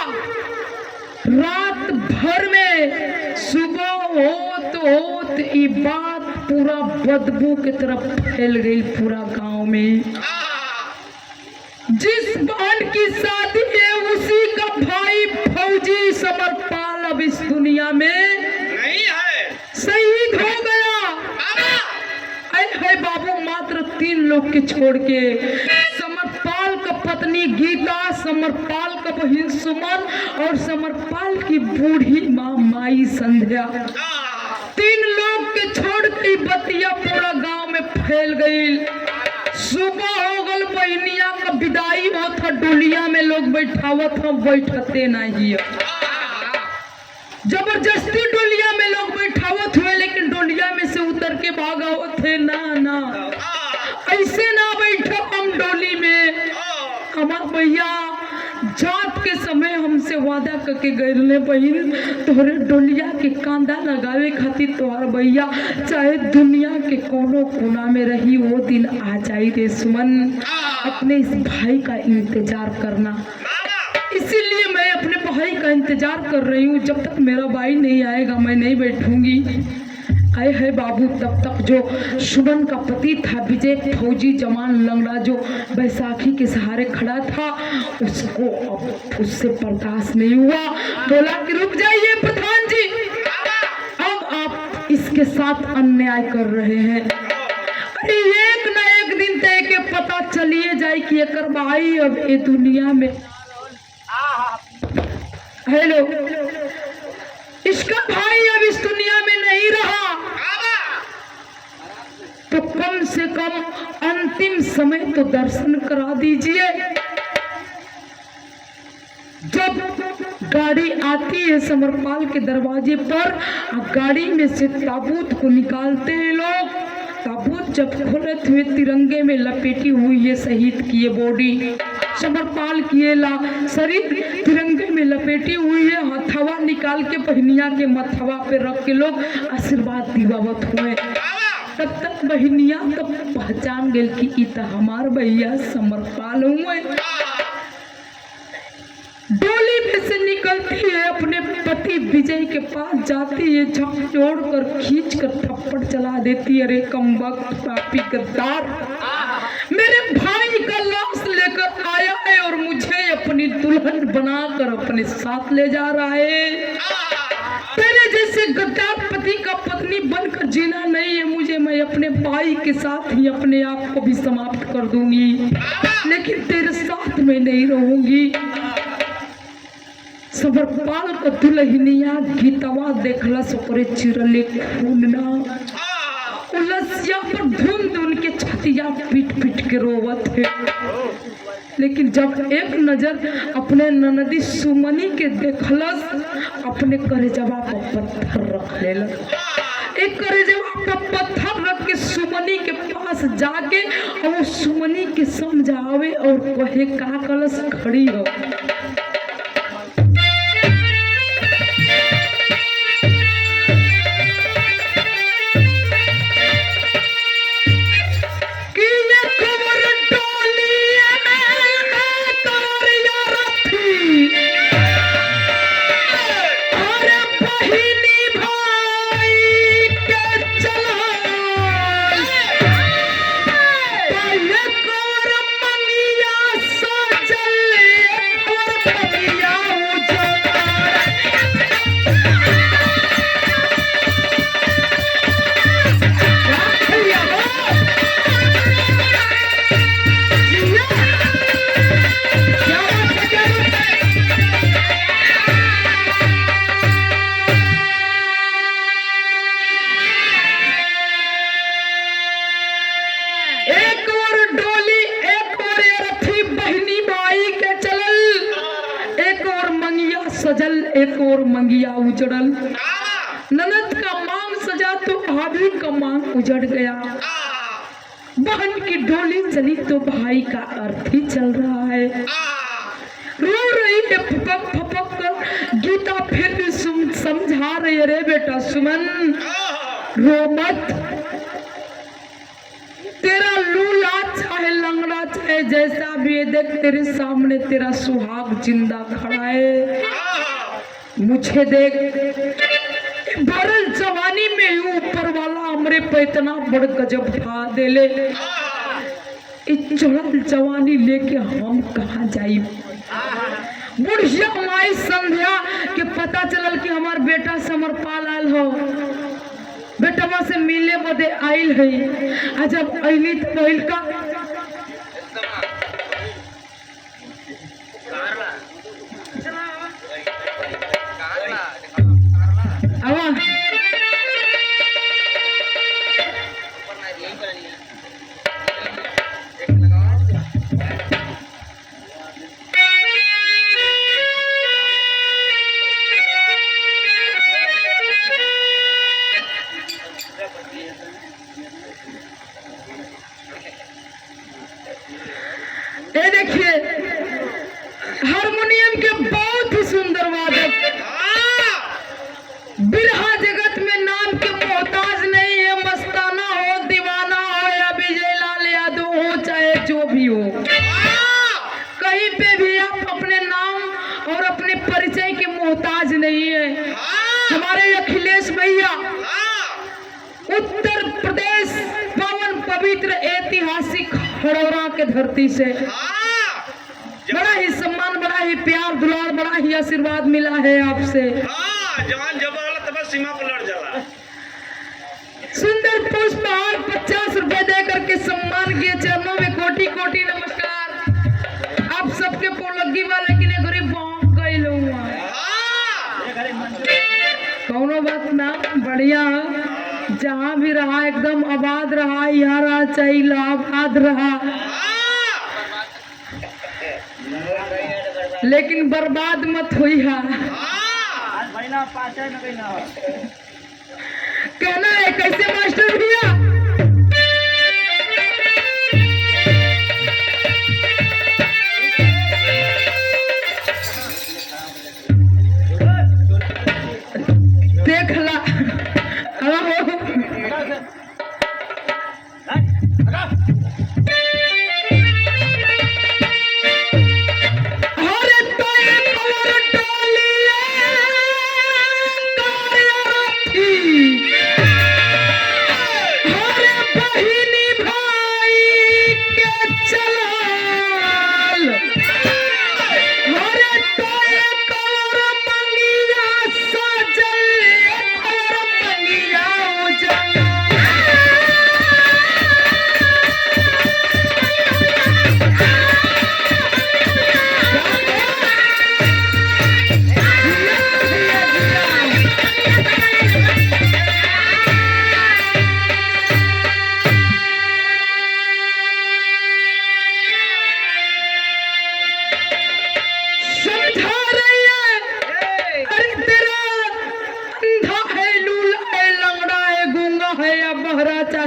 रात भर में सुबह होत ये बात पूरा बदबू की तरफ फैल गई पूरा गांव में। जिस बहन की शादी है उसी का भाई फौजी समरपाल अब इस दुनिया में नहीं है, शहीद हो गया। है बाबू, मात्र 3 लोग के छोड़ के, समरपाल का पत्नी गीता, समरपाल का बहन सुमन और समरपाल की बूढ़ी माँ माई संध्या। 3 लोग के छोड़ के बतिया पूरा गांव में फैल गई। सुबह हो गल, बहनिया का विदाई हो था, डोलिया में लोग बैठावत हो, बैठते नहीं। जबरदस्ती डोलिया में लोग बैठावत हुए, लेकिन डोलिया में से उतर के भागा होते। ना ना, ऐसे ना बैठो हम डोली में। हमार भैया जात के समय हमसे वादा करके गए, बहन तोहरे डोलिया के कांधा लगावे खातिर तोहर भैया चाहे दुनिया के कोनो कोना में रही, वो दिन आ जाई रे सुमन। अपने इस भाई का इंतजार करना। इसीलिए मैं अपने भाई का इंतजार कर रही हूँ। जब तक मेरा भाई नहीं आएगा मैं नहीं बैठूंगी। आए है बाबू, तब तक जो सुमन का पति था विजय, फौजी जवान लंगड़ा जो बैसाखी के सहारे खड़ा था, उसको अब उससे बर्दाश्त नहीं हुआ। बोला कि रुक जाइए प्रधान जी, अब आप इसके साथ अन्याय कर रहे हैं। अरे एक न एक दिन तय के पता चलिए जाए कि एक भाई अब ये दुनिया में, हेलो, इसका भाई अब इस दुनिया में नहीं रहा, तो कम से कम अंतिम समय तो दर्शन करा दीजिए। जब गाड़ी आती है समरपाल के दरवाजे पर, गाड़ी में से ताबूत को निकालते हैं लोग। ताबूत जब खोलते हुए तिरंगे में लपेटी हुई है शहीद की ये बॉडी, समरपाल किए ला शरीर तिरंगे में लपेटी हुई है, हथवा निकाल के बहनिया के मथवा पे रख के लोग आशीर्वाद दिवावत हुए। तब तक बहनिया तब पहचान गई कि ई त हमार भैया समरपाल हुए। डोली में से निकलती है, अपने पति विजय के पास जाती है, झकझोर कर खींच कर थप्पड़ चला देती है। अरे कमबख्त पापी गद्दार, मेरे भाई का लाश लेकर आया है और मुझे अपनी दुल्हन बनाकर अपने साथ ले जा रहा है। तेरे जैसे गद्दार पति का पत्नी बनकर जीना नहीं है मुझे। मैं अपने भाई के साथ ही अपने आप को भी समाप्त कर दूंगी, लेकिन तेरे साथ में नहीं रहूंगी। समरपाल का दुल्हनिया गीतवा देखलस, ओकरे चिरले खूनना उलसिया पर धुन धुन के छतिया पीट पीट के रोवत है। लेकिन जब एक नजर अपने ननदी सुमनी के देखलस, अपने करेजवा पर पत्थर रख लेलस। एक करेजवा पर पत्थर रख के सुमनी के पास जाके और सुमनी के समझावे और कहे का कलस खड़ी हो। सजल एक और मंगिया उजड़ल। ननद का मांग सजा तो भाभी का मांग उजड़ गया। बहन की डोली चली तो भाई का अर्थ ही चल रहा है। रो रही है फपक फपक कर, गीता फिर भी समझा रही है, रे बेटा सुमन रो मत, तेरा लूला चाहे लंगड़ा चाहे जैसा भी है, देख तेरे सामने तेरा सुहाग जिंदा खड़ा है। मुझे देख, बरल जवानी में ही ऊपर वाला हमरे पे इतना बड़ गजब ढा दे ले। चढ़ल जवानी लेके हम कहाँ जाई? बुढ़िया माई संध्या के पता चलल कि हमार बेटा समरपाल आयल हो, बेटवा से मिले बदे आयल है। जब अली तो पहिल का ये देखिए हारमोनियम के बहुत ही सुंदर वादक, बिरहा जगत में नाम के मोहताज नहीं है। मस्ताना हो, दीवाना हो या विजय लाल यादव हो, चाहे जो भी हो, कहीं पे भी आप अपने नाम और अपने परिचय के मोहताज नहीं है। हमारे अखिलेश भैया उत्तर प्रदेश पावन पवित्र ऐतिहासिक हड़ौरा के धरती से बड़ा ही सम्मान, बड़ा ही प्यार दुलार, बड़ा ही आशीर्वाद मिला है आपसे। जवान जब तब सीमा पर लड़ जाला। सुंदर पुष्पहार 50 रुपए दे करके सम्मान किए, चरणों में कोटि कोटि नमस्कार। आप सबके पोलगी वाले की ने गरीब पहुंच गई लोग, कौनो बात ना, बढ़िया जहाँ भी रहा एकदम आबाद रहा, यहाँ रहा चाहिए आबाद रहा, लेकिन बर्बाद मत हुई है। कहना है कैसे मास्टर भैया?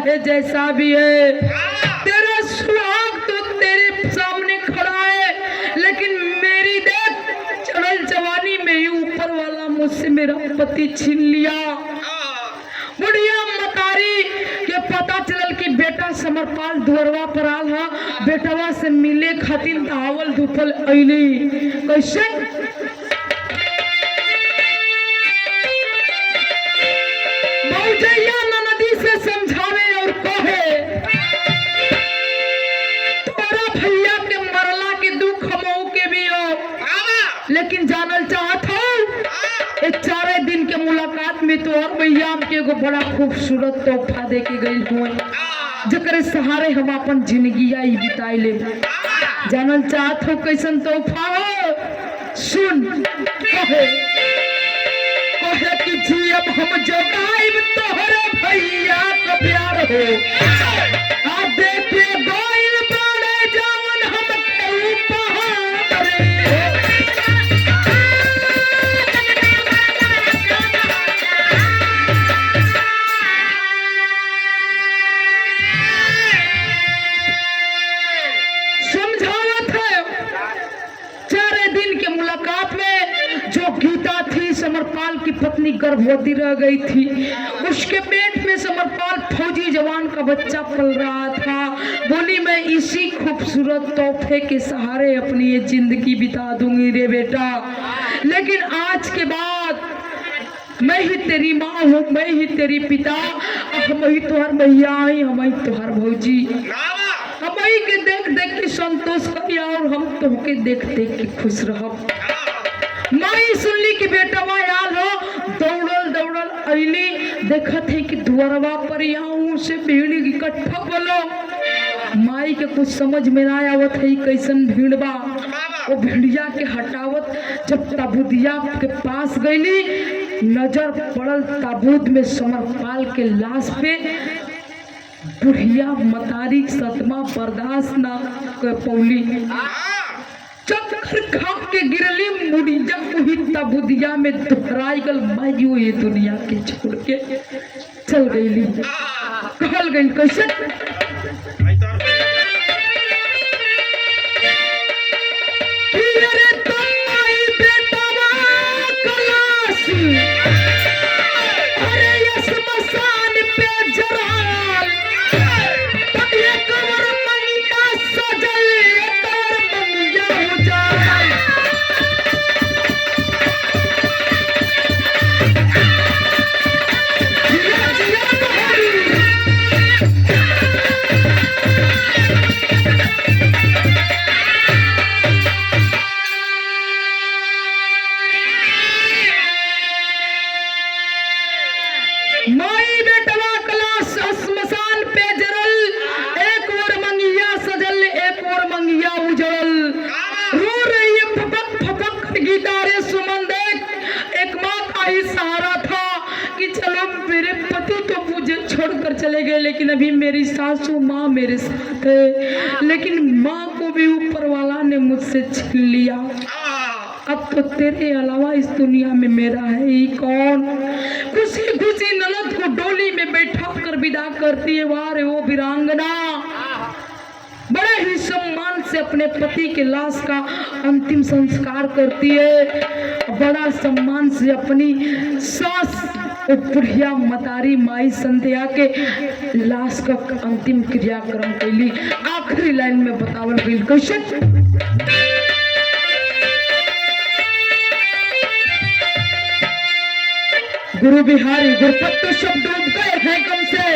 चाहे जैसा भी है, तेरा सुहाग तो तेरे सामने खड़ा है, लेकिन मेरी देख चढ़ल जवानी में ही ऊपर वाला मुझसे मेरा पति छीन लिया। बुढ़िया मतारी के पता चलल कि बेटा समरपाल दुअरवा पर आल हा, बेटवा से मिले खातिर धावल धुपल अइली। कैसे? मौजैया ननदी से समझावे और कहे, तोरा भैया के मरला के दुख हमहू के भी हो, लेकिन जानल चाहत हो एक 4 दिन के मुलाकात में तो और भैया हमके एगो बड़ा खूबसूरत तोहफा दे के गई हुए, जकरे सहारे हम अपन जिंदगी आई बिताई ले। जानल चाहत हो कैसन तोहफा हो? सुन। कहे कि जी अब हम जगाइब तोहरे भैया का प्यार हो, आ देखे गोइल बाड़े जावन हम उपहार रे। समझावत है 4 दिन के मुलाकात में जो गीता थी समरपाल की पत्नी गर्भवती रह गई थी, उसके पेट में समरपाल फौजी जवान का बच्चा पल रहा था। बोली मैं इसी खूबसूरत तोहफे के सहारे अपनी ये जिंदगी बिता दूंगी रे बेटा, लेकिन आज के बाद मैं ही तेरी माँ हूँ, मैं ही तेरी पिता, हम ही तुहार मैया आई, हम ही तुहार भौजी, हम ही के देख देख के संतोष करिया और हम तुमके देख देख के खुश रहब। माई सुनली कि बेटवा आल हो, दौड़ल दौड़ल अइली, देखत है कि दुअरवा पर यहाँ से भीड़ इकट्ठा बोलो। माई के कुछ समझ में ना आवत है कैसन भीड़ बा। वो भीड़िया के हटावत जब ताबूदिया के पास गईली, नजर पड़ल ताबूत में समरपाल के लाश पे। बुढ़िया मतारी सदमा बर्दाश्त ना कर पौली, चक्कर खा के गिरली, मुड़िया वही ताबूदिया में दुहराई गल, माइयो ये दुनिया के छोड़ के चल गईली। कहल गई कैसे? माई बेटवा कलाश श्मशान पे जरल, एक और मंगिया सजल, एक और मंगिया उजड़ल। रो रही है फपक फपक गीता रे सुमन देख। एक माँ का ही सहारा था कि चलो मेरे पति तो मुझे छोड़कर चले गए, लेकिन अभी मेरी सासू माँ मेरे साथ है, लेकिन माँ को भी ऊपर वाला ने मुझसे छीन लिया। अब तो तेरे अलावा इस दुनिया में मेरा है ही कौन। खुशी खुशी ननद को डोली में बैठा कर विदा करती है वारे वो वीरांगना। बड़े ही सम्मान से अपने पति के लाश का अंतिम संस्कार करती है। बड़ा सम्मान से अपनी सास बुढ़िया मतारी माई संध्या के लाश का अंतिम क्रियाक्रम कैली। आखिरी लाइन में बतावल गई कैसे? गुरु बिहारी गुरपत्तु सब डूब गए हैं गम से।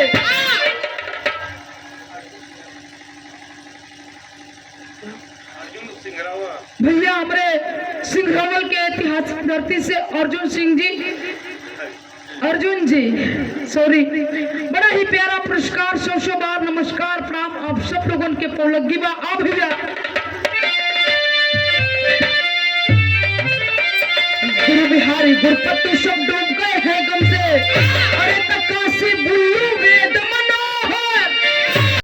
भैया हमारे सिंघरावल के ऐतिहासिक धरती से अर्जुन जी सॉरी, बड़ा ही प्यारा पुरस्कार, 100 बार नमस्कार प्रणाम आप सब लोगों के पौलगी बा। आप भैया गुरु बिहारी गुरपत्तु सब डूब गए हैं गम से। अरे